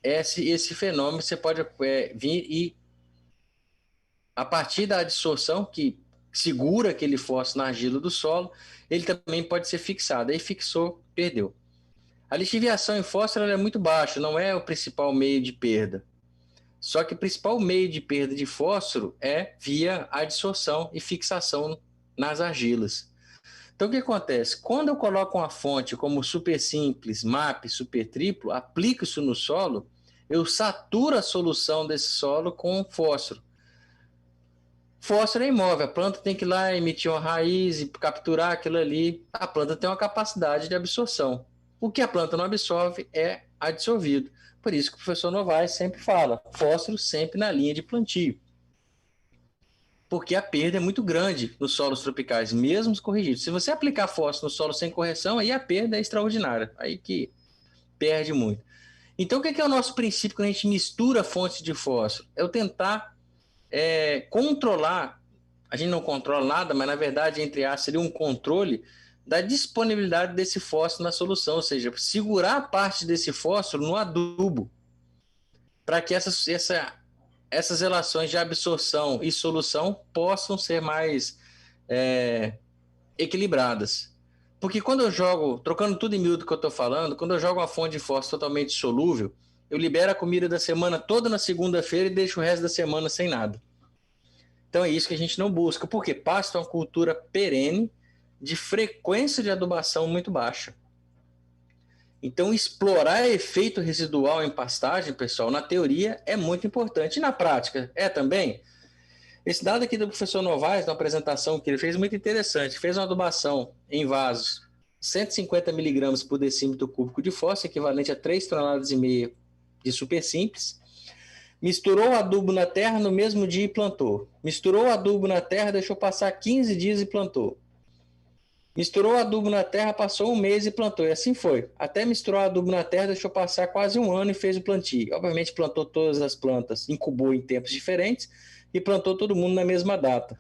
Speaker 3: esse fenômeno você pode vir e, a partir da adsorção, que segura aquele fósforo na argila do solo, ele também pode ser fixado. Aí fixou, perdeu. A lixiviação em fósforo é muito baixa, não é o principal meio de perda. Só que o principal meio de perda de fósforo é via adsorção e fixação nas argilas. Então, o que acontece? Quando eu coloco uma fonte como super simples, MAP, super triplo, aplico isso no solo, eu saturo a solução desse solo com fósforo. Fósforo é imóvel, a planta tem que ir lá emitir uma raiz e capturar aquilo ali. A planta tem uma capacidade de absorção. O que a planta não absorve é adsorvido. Por isso que o professor Novaes sempre fala, fósforo sempre na linha de plantio. Porque a perda é muito grande nos solos tropicais, mesmo corrigidos. Se você aplicar fósforo no solo sem correção, aí a perda é extraordinária. Aí que perde muito. Então, o que é o nosso princípio quando a gente mistura fontes de fósforo? É o tentar controlar, a gente não controla nada, mas na verdade, entre aspas, seria um controle da disponibilidade desse fósforo na solução, ou seja, segurar parte desse fósforo no adubo, para que essas relações de absorção e solução possam ser mais equilibradas. Porque quando eu jogo, trocando tudo em miúdo que eu estou falando, quando eu jogo uma fonte de fósforo totalmente solúvel, eu libero a comida da semana toda na segunda-feira e deixo o resto da semana sem nada. Então é isso que a gente não busca, porque pasto é uma cultura perene de frequência de adubação muito baixa. Então explorar efeito residual em pastagem, pessoal, na teoria é muito importante. E na prática é também? Esse dado aqui do professor Novaes, na apresentação que ele fez, muito interessante. Fez uma adubação em vasos, 150 miligramas por decímetro cúbico de fósforo, equivalente a 3,5 toneladas de super simples. Misturou o adubo na terra no mesmo dia e plantou. Misturou o adubo na terra, deixou passar 15 dias e plantou. Misturou o adubo na terra, passou um mês e plantou. E assim foi. Até misturar o adubo na terra, deixou passar quase um ano e fez o plantio. Obviamente plantou todas as plantas, incubou em tempos diferentes e plantou todo mundo na mesma data.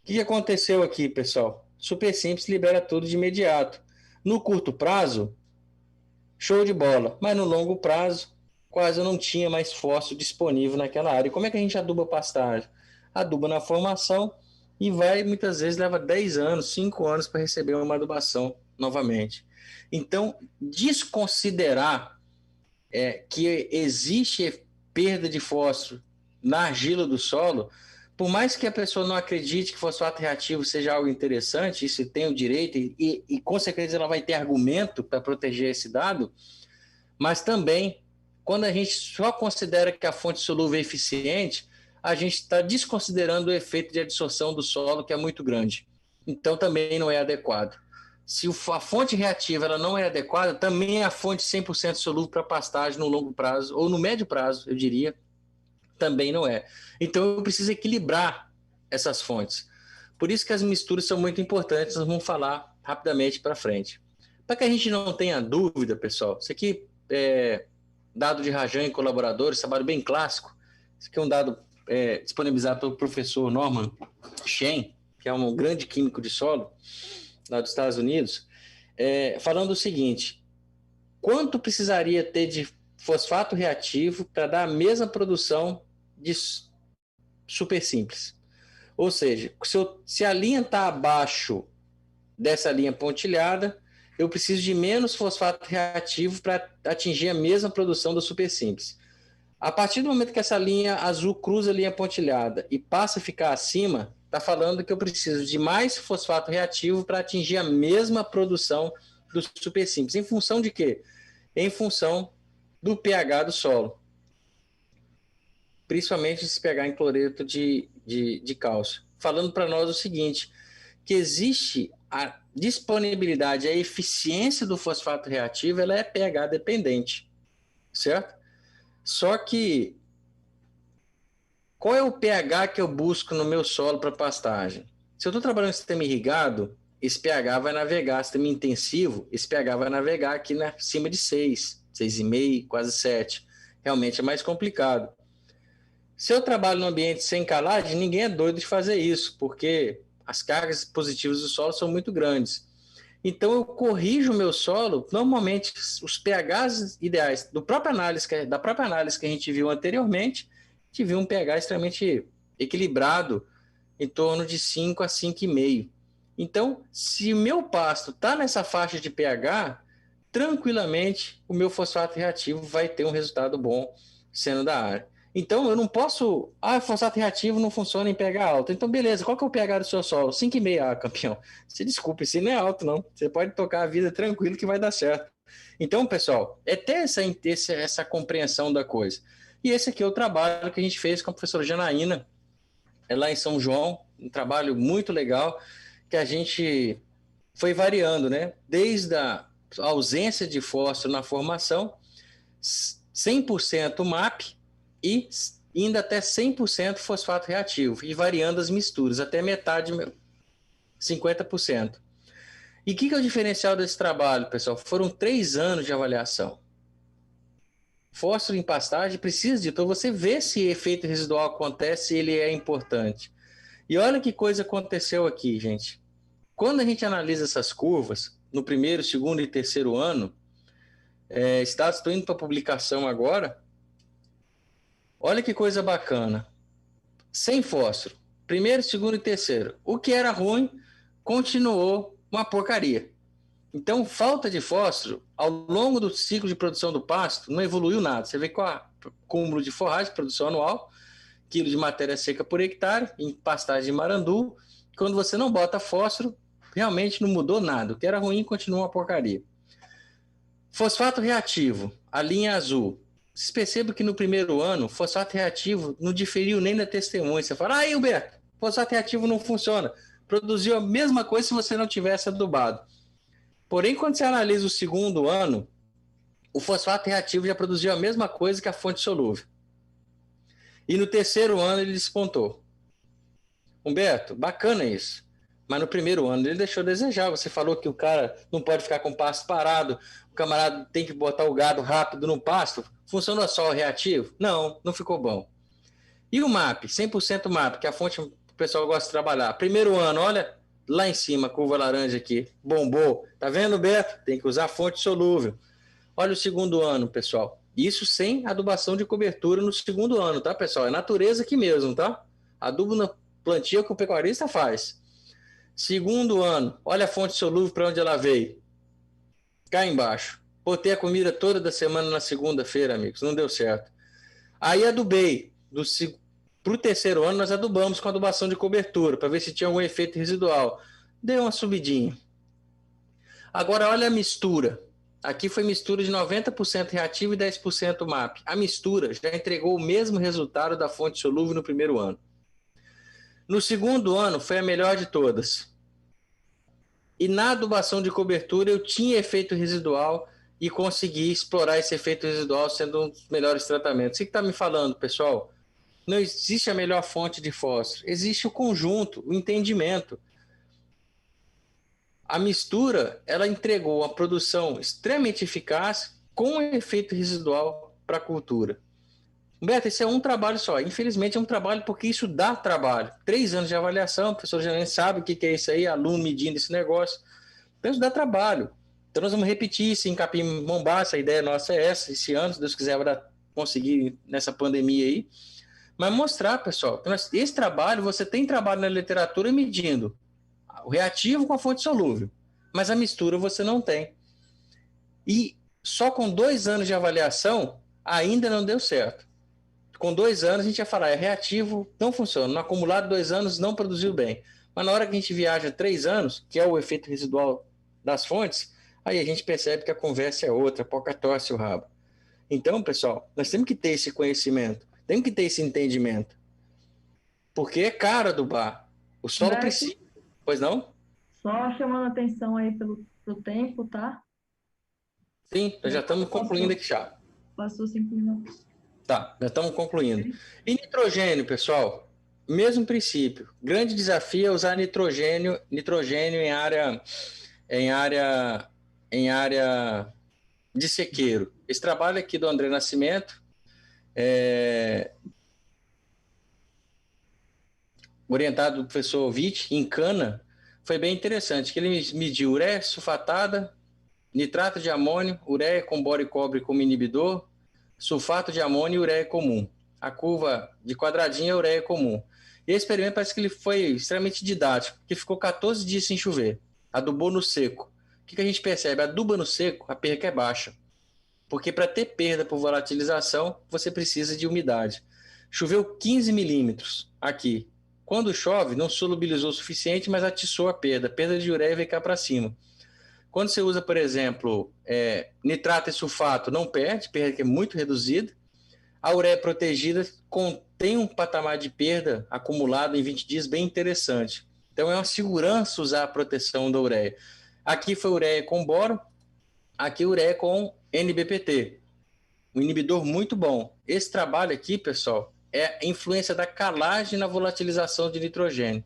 Speaker 3: O que aconteceu aqui, pessoal? Super simples, libera tudo de imediato. No curto prazo, show de bola. Mas no longo prazo, quase não tinha mais fósforo disponível naquela área. E como é que a gente aduba pastagem? Aduba na formação e muitas vezes leva 10 anos, 5 anos para receber uma adubação novamente. Então, desconsiderar que existe perda de fósforo na argila do solo, por mais que a pessoa não acredite que fosfato reativo seja algo interessante, isso tem o direito e com certeza ela vai ter argumento para proteger esse dado, mas também, quando a gente só considera que a fonte solúvel é eficiente, a gente está desconsiderando o efeito de adsorção do solo, que é muito grande. Então, também não é adequado. Se a fonte reativa ela não é adequada, também a fonte 100% solúvel para pastagem no longo prazo, ou no médio prazo, eu diria, também não é. Então, eu preciso equilibrar essas fontes. Por isso que as misturas são muito importantes, nós vamos falar rapidamente para frente. Para que a gente não tenha dúvida, pessoal, isso aqui é dado de Rajan e colaboradores, trabalho bem clássico. Isso aqui é um dado disponibilizado pelo professor Norman Shen, que é um grande químico de solo lá dos Estados Unidos, falando o seguinte: quanto precisaria ter de fosfato reativo para dar a mesma produção de super simples? Ou seja, se a linha está abaixo dessa linha pontilhada, eu preciso de menos fosfato reativo para atingir a mesma produção do super simples. A partir do momento que essa linha azul cruza a linha pontilhada e passa a ficar acima, está falando que eu preciso de mais fosfato reativo para atingir a mesma produção do super simples. Em função de quê? Em função do pH do solo. Principalmente se pegar em cloreto de cálcio. Falando para nós o seguinte, que existe a disponibilidade, a eficiência do fosfato reativo, ela é pH dependente, certo? Só que qual é o pH que eu busco no meu solo para pastagem? Se eu estou trabalhando em sistema irrigado, esse pH vai navegar, sistema intensivo, esse pH vai navegar aqui acima de 6, 6,5, quase 7. Realmente é mais complicado. Se eu trabalho num ambiente sem calagem, ninguém é doido de fazer isso, porque as cargas positivas do solo são muito grandes. Então eu corrijo o meu solo, normalmente os pHs ideais da própria análise que a gente viu anteriormente, a gente viu um pH extremamente equilibrado, em torno de 5 a 5,5. Então, se o meu pasto está nessa faixa de pH, tranquilamente o meu fosfato reativo vai ter um resultado bom sendo da área. Então, eu não posso... fosfato reativo não funciona em pH alto. Então, beleza, qual que é o pH do seu solo? 5,5. Campeão, se desculpe, esse não é alto, não. Você pode tocar a vida tranquilo que vai dar certo. Então, pessoal, é ter essa compreensão da coisa. E esse aqui é o trabalho que a gente fez com a professora Janaína, lá em São João, um trabalho muito legal, que a gente foi variando, né? Desde a ausência de fósforo na formação, 100% MAP e indo até 100% fosfato reativo, e variando as misturas, até metade, 50%. E o que é o diferencial desse trabalho, pessoal? Foram 3 anos de avaliação. Fósforo em pastagem precisa de... Então, você vê se efeito residual acontece, ele é importante. E olha que coisa aconteceu aqui, gente. Quando a gente analisa essas curvas, no primeiro, segundo e terceiro ano, estados estão indo para publicação agora, olha que coisa bacana. Sem fósforo, primeiro, segundo e terceiro. O que era ruim, continuou uma porcaria. Então, falta de fósforo, ao longo do ciclo de produção do pasto, não evoluiu nada. Você vê com o cúmulo de forragem, produção anual, quilo de matéria seca por hectare, em pastagem de marandu, quando você não bota fósforo, realmente não mudou nada. O que era ruim continua uma porcaria. Fosfato reativo, a linha azul. Vocês percebem que no primeiro ano, fosfato reativo não diferiu nem da testemunha. Você fala, Hilberto, fosfato reativo não funciona. Produziu a mesma coisa se você não tivesse adubado. Porém, quando você analisa o segundo ano, o fosfato reativo já produziu a mesma coisa que a fonte solúvel. E no terceiro ano ele despontou. Humberto, bacana isso. Mas no primeiro ano ele deixou a desejar. Você falou que o cara não pode ficar com o pasto parado, o camarada tem que botar o gado rápido no pasto. Funcionou só o reativo? Não, não ficou bom. E o MAP, 100% MAP, que é a fonte que o pessoal gosta de trabalhar. Primeiro ano, olha... Lá em cima, a curva laranja aqui, bombou. Tá vendo, Beto? Tem que usar fonte solúvel. Olha o segundo ano, pessoal. Isso sem adubação de cobertura no segundo ano, tá, pessoal? É natureza aqui mesmo, tá? Adubo na plantio que o pecuarista faz. Segundo ano, olha a fonte solúvel para onde ela veio. Cá embaixo. Botei a comida toda da semana na segunda-feira, amigos. Não deu certo. Aí adubei. Para o terceiro ano, nós adubamos com adubação de cobertura, para ver se tinha algum efeito residual. Deu uma subidinha. Agora, olha a mistura. Aqui foi mistura de 90% reativo e 10% MAP. A mistura já entregou o mesmo resultado da fonte solúvel no primeiro ano. No segundo ano, foi a melhor de todas. E na adubação de cobertura, eu tinha efeito residual e consegui explorar esse efeito residual sendo um dos melhores tratamentos. O que está me falando, pessoal? Não existe a melhor fonte de fósforo, existe o conjunto, o entendimento. A mistura, ela entregou uma produção extremamente eficaz com efeito residual para a cultura. Beto, esse é um trabalho só. Infelizmente é um trabalho porque isso dá trabalho. 3 anos de avaliação, o professor Janine sabe o que é isso aí, aluno medindo esse negócio. Então isso dá trabalho. Então nós vamos repetir isso em Capim-Mombaça, a ideia nossa é essa, esse ano, se Deus quiser, vai conseguir nessa pandemia aí. Mas mostrar, pessoal, esse trabalho, você tem trabalho na literatura medindo o reativo com a fonte solúvel, mas a mistura você não tem. E só com 2 anos de avaliação, ainda não deu certo. Com 2 anos, a gente ia falar, reativo, não funciona. No acumulado, 2 anos, não produziu bem. Mas na hora que a gente viaja 3 anos, que é o efeito residual das fontes, aí a gente percebe que a conversa é outra, pouca torce o rabo. Então, pessoal, nós temos que ter esse conhecimento. Tem que ter esse entendimento. Porque é caro adubar. O solo precisa. Pois não?
Speaker 2: Só chamando a atenção aí pelo tempo, tá?
Speaker 3: Sim, nós já estamos concluindo aqui já.
Speaker 2: Passou 5 minutos.
Speaker 3: Tá, já estamos concluindo. E nitrogênio, pessoal? mesmo princípio. Grande desafio é usar nitrogênio em área de sequeiro. Esse trabalho aqui do André Nascimento, orientado do professor Witt, em cana, foi bem interessante, que ele mediu ureia sulfatada, nitrato de amônio, ureia com boro e cobre como inibidor, sulfato de amônio e ureia comum. A curva de quadradinho é ureia comum. E esse experimento parece que ele foi extremamente didático, porque ficou 14 dias sem chover. Adubou no seco. O que a gente percebe? Aduba no seco, a perca é baixa. Porque para ter perda por volatilização, você precisa de umidade. Choveu 15 milímetros aqui. Quando chove, não solubilizou o suficiente, mas atiçou a perda. A perda de ureia veio cá para cima. Quando você usa, por exemplo, nitrato e sulfato, não perde, perda que é muito reduzida. A ureia protegida contém um patamar de perda acumulado em 20 dias bem interessante. Então é uma segurança usar a proteção da ureia. Aqui foi ureia com boro, aqui ureia com NBPT. Um inibidor muito bom. Esse trabalho aqui, pessoal, é a influência da calagem na volatilização de nitrogênio.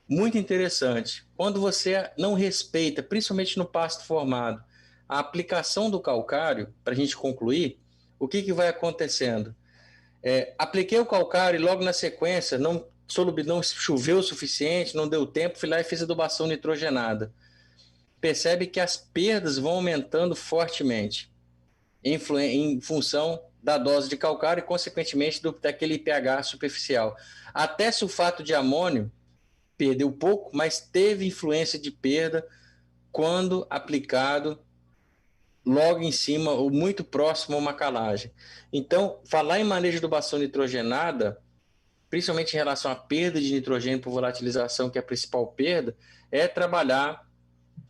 Speaker 3: Muito interessante. Quando você não respeita, principalmente no pasto formado, a aplicação do calcário, para a gente concluir, o que vai acontecendo? Apliquei o calcário e logo na sequência não choveu o suficiente, não deu tempo, fui lá e fiz adubação nitrogenada. Percebe que as perdas vão aumentando fortemente em função da dose de calcário e, consequentemente, daquele pH superficial. Até sulfato de amônio perdeu pouco, mas teve influência de perda quando aplicado logo em cima ou muito próximo a uma calagem. Então, falar em manejo de adubação nitrogenada, principalmente em relação à perda de nitrogênio por volatilização, que é a principal perda, é trabalhar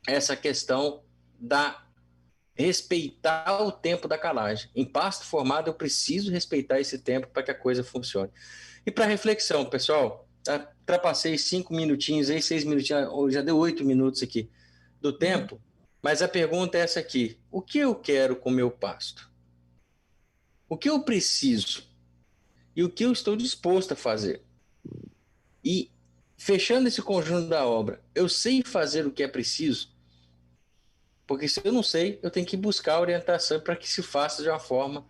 Speaker 3: essa questão da respeitar o tempo da calagem. Em pasto formado, eu preciso respeitar esse tempo para que a coisa funcione. E para reflexão, pessoal, ultrapassei 5 minutinhos, 6 minutinhos, já deu 8 minutos aqui do tempo, mas a pergunta é essa aqui: o que eu quero com o meu pasto? O que eu preciso? E o que eu estou disposto a fazer? E, fechando esse conjunto da obra, eu sei fazer o que é preciso? Porque se eu não sei, eu tenho que buscar orientação para que se faça de uma forma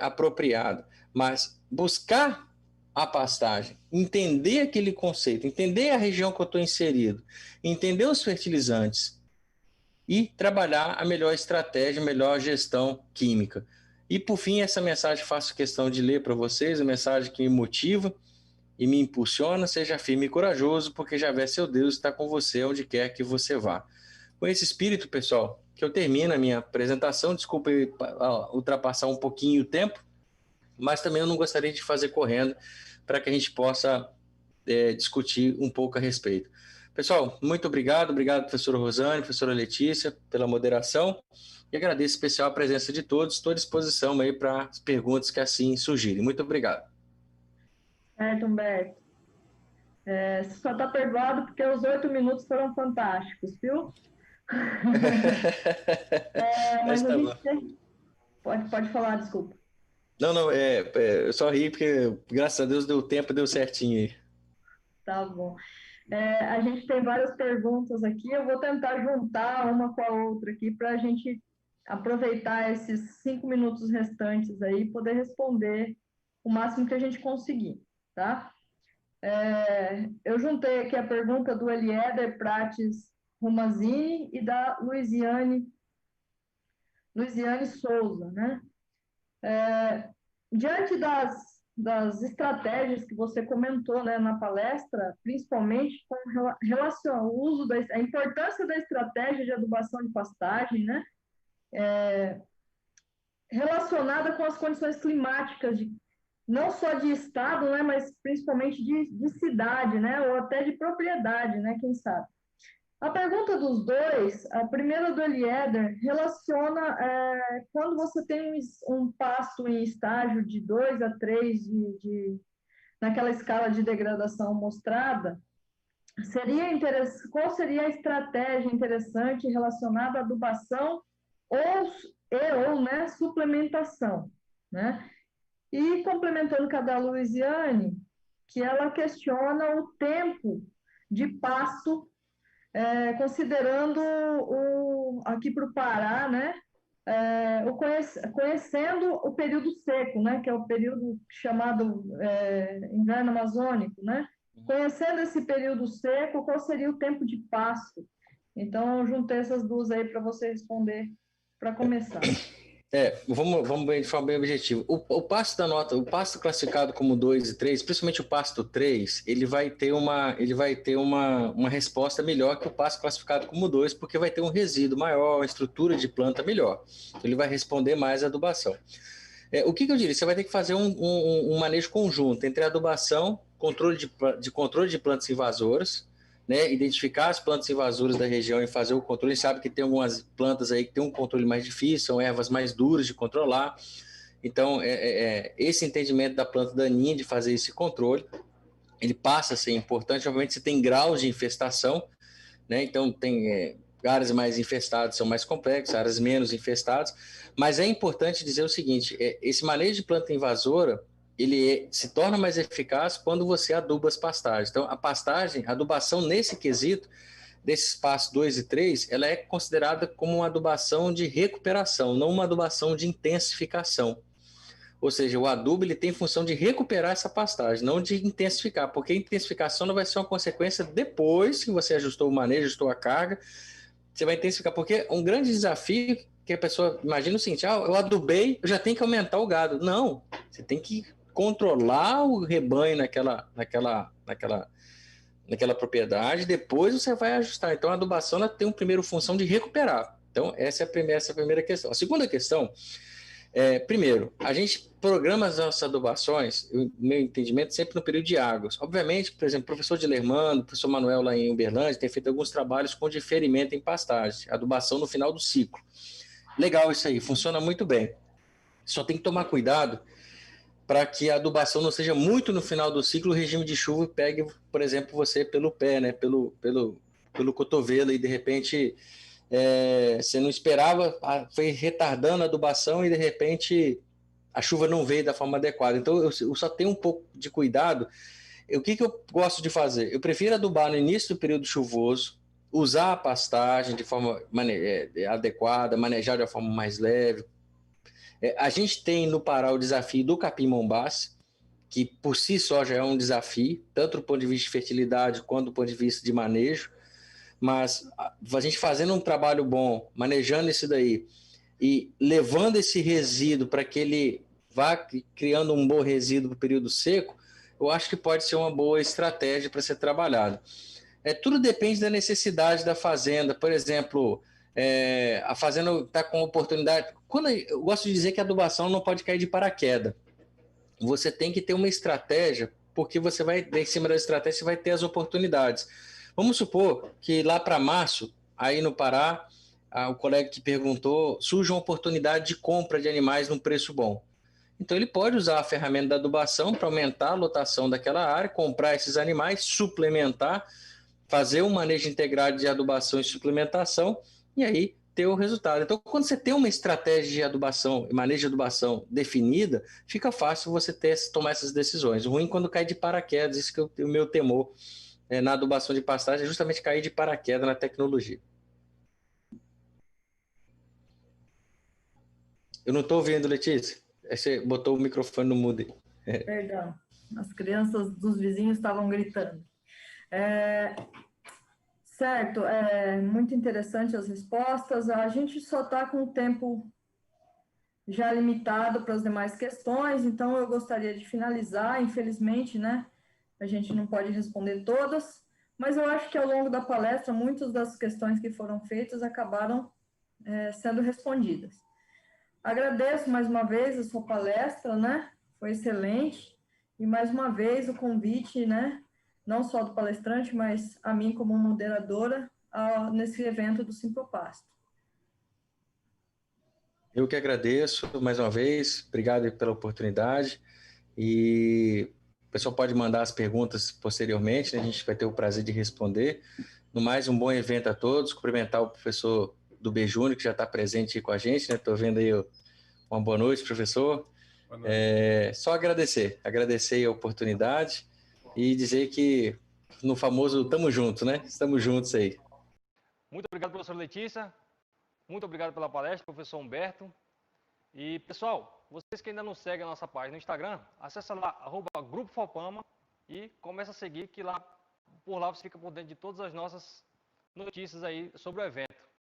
Speaker 3: apropriada. Mas buscar a pastagem, entender aquele conceito, entender a região que eu estou inserido, entender os fertilizantes e trabalhar a melhor estratégia, a melhor gestão química. E, por fim, essa mensagem faço questão de ler para vocês, a mensagem que me motiva e me impulsiona: seja firme e corajoso, porque Javé, seu Deus, está com você onde quer que você vá. Com esse espírito, pessoal, que eu termino a minha apresentação. Desculpa ultrapassar um pouquinho o tempo, mas também eu não gostaria de fazer correndo, para que a gente possa discutir um pouco a respeito. Pessoal, muito obrigado, professora Rosane, professora Letícia, pela moderação, e agradeço em especial a presença de todos. Estou à disposição aí para as perguntas que assim surgirem. Muito obrigado.
Speaker 2: Certo, Humberto. Você só está perdoado porque os 8 minutos foram fantásticos, viu? Mas
Speaker 3: tá
Speaker 2: a
Speaker 3: bom.
Speaker 2: gente pode falar, desculpa.
Speaker 3: Não, eu só ri porque, graças a Deus, deu tempo, deu certinho aí.
Speaker 2: Tá bom. A gente tem várias perguntas aqui, eu vou tentar juntar uma com a outra aqui para a gente aproveitar esses 5 minutos restantes aí e poder responder o máximo que a gente conseguir, tá? Eu juntei aqui a pergunta do Eliéder Prates Romazini e da Luiziane Souza, né? Diante das estratégias que você comentou, né, na palestra, principalmente com relação ao uso a importância da estratégia de adubação de pastagem, né, relacionada com as condições climáticas, não só de estado, né, mas principalmente de cidade, né, ou até de propriedade, né, quem sabe. A pergunta dos dois, a primeira do Eliéder, relaciona quando você tem um pasto em estágio de 2 a 3, naquela escala de degradação mostrada, qual seria a estratégia interessante relacionada à adubação ou né, suplementação, né? E complementando com a da Luiziane, que ela questiona o tempo de pasto, considerando aqui para o Pará, né, conhecendo o período seco, né, que é o período chamado inverno amazônico, né? Conhecendo esse período seco, qual seria o tempo de pasto? Então, eu juntei essas duas aí para você responder, para começar.
Speaker 3: Vamos de forma bem objetiva. O pasto da nota, o pasto classificado como 2 e 3, principalmente o pasto 3, ele vai ter uma resposta melhor que o pasto classificado como 2, porque vai ter um resíduo maior, uma estrutura de planta melhor. Então, ele vai responder mais à adubação. O que eu diria? Você vai ter que fazer um manejo conjunto entre adubação, controle de plantas invasoras, né, identificar as plantas invasoras da região e fazer o controle. A gente sabe que tem algumas plantas aí que tem um controle mais difícil, são ervas mais duras de controlar. Então, esse entendimento da planta daninha, de fazer esse controle, ele passa a ser importante. Obviamente, você tem graus de infestação, né? Então, tem áreas mais infestadas são mais complexas, áreas menos infestadas, mas é importante dizer o seguinte, esse manejo de planta invasora, ele se torna mais eficaz quando você aduba as pastagens. Então, a adubação nesse quesito, desses passos 2 e 3, ela é considerada como uma adubação de recuperação, não uma adubação de intensificação. Ou seja, o adubo ele tem função de recuperar essa pastagem, não de intensificar, porque a intensificação não vai ser uma consequência depois que você ajustou o manejo, ajustou a carga, você vai intensificar, porque um grande desafio que a pessoa imagina o seguinte, eu adubei, eu já tenho que aumentar o gado. Não, você tem que controlar o rebanho naquela propriedade, depois você vai ajustar. Então a adubação ela tem uma primeira função de recuperar. Então essa é a primeira questão. A segunda questão primeiro, a gente programa as nossas adubações, no meu entendimento, sempre no período de águas. Obviamente, por exemplo, o professor Dilermano, o professor Manuel lá em Uberlândia, tem feito alguns trabalhos com diferimento em pastagem, adubação no final do ciclo. Legal isso aí, funciona muito bem. Só tem que tomar cuidado para que a adubação não seja muito no final do ciclo, o regime de chuva pegue, por exemplo, você pelo pé, né, pelo cotovelo, e de repente você não esperava, foi retardando a adubação e de repente a chuva não veio da forma adequada. Então eu só tenho um pouco de cuidado. O que eu gosto de fazer? Eu prefiro adubar no início do período chuvoso, usar a pastagem de forma adequada, manejar de uma forma mais leve. A gente tem no Pará o desafio do capim-mombaça, que por si só já é um desafio, tanto do ponto de vista de fertilidade quanto do ponto de vista de manejo, mas a gente fazendo um trabalho bom, manejando isso daí, e levando esse resíduo para que ele vá criando um bom resíduo para o período seco, eu acho que pode ser uma boa estratégia para ser trabalhado. Tudo depende da necessidade da fazenda. Por exemplo, a fazenda está com oportunidade. Eu gosto de dizer que a adubação não pode cair de paraquedas. Você tem que ter uma estratégia, porque você vai, em cima da estratégia, você vai ter as oportunidades. Vamos supor que lá para março, aí no Pará, o colega que perguntou, surge uma oportunidade de compra de animais num preço bom. Então ele pode usar a ferramenta da adubação para aumentar a lotação daquela área, comprar esses animais, suplementar, fazer um manejo integrado de adubação e suplementação, e aí ter o resultado. Então, quando você tem uma estratégia de adubação, manejo de adubação definida, fica fácil você tomar essas decisões. O ruim quando cai de paraquedas, isso que é o meu temor na adubação de pastagem, é justamente cair de paraquedas na tecnologia. Eu não estou ouvindo, Letícia. Você botou o microfone no mudo aí.
Speaker 2: Perdão, as crianças dos vizinhos estavam gritando. Certo, muito interessante as respostas. A gente só está com o tempo já limitado para as demais questões, então eu gostaria de finalizar, infelizmente, né? A gente não pode responder todas, mas eu acho que ao longo da palestra, muitas das questões que foram feitas acabaram sendo respondidas. Agradeço mais uma vez a sua palestra, né? Foi excelente. E mais uma vez o convite, né? Não só do palestrante, mas a mim como moderadora nesse evento do Simpropasto.
Speaker 3: Eu que agradeço mais uma vez, obrigado pela oportunidade. E o pessoal pode mandar as perguntas posteriormente, né? A gente vai ter o prazer de responder. No mais, um bom evento a todos. Cumprimentar o professor do B Júnior, que já está presente aí com a gente, né? Estou vendo aí uma boa noite, professor. Boa noite. Só agradecer a oportunidade e dizer que no famoso tamo junto, né? Estamos juntos aí.
Speaker 1: Muito obrigado, professora Letícia. Muito obrigado pela palestra, professor Humberto. E, pessoal, vocês que ainda não seguem a nossa página no Instagram, acessa lá, @Grupo Fopama e começa a seguir, que lá, por lá você fica por dentro de todas as nossas notícias aí sobre o evento.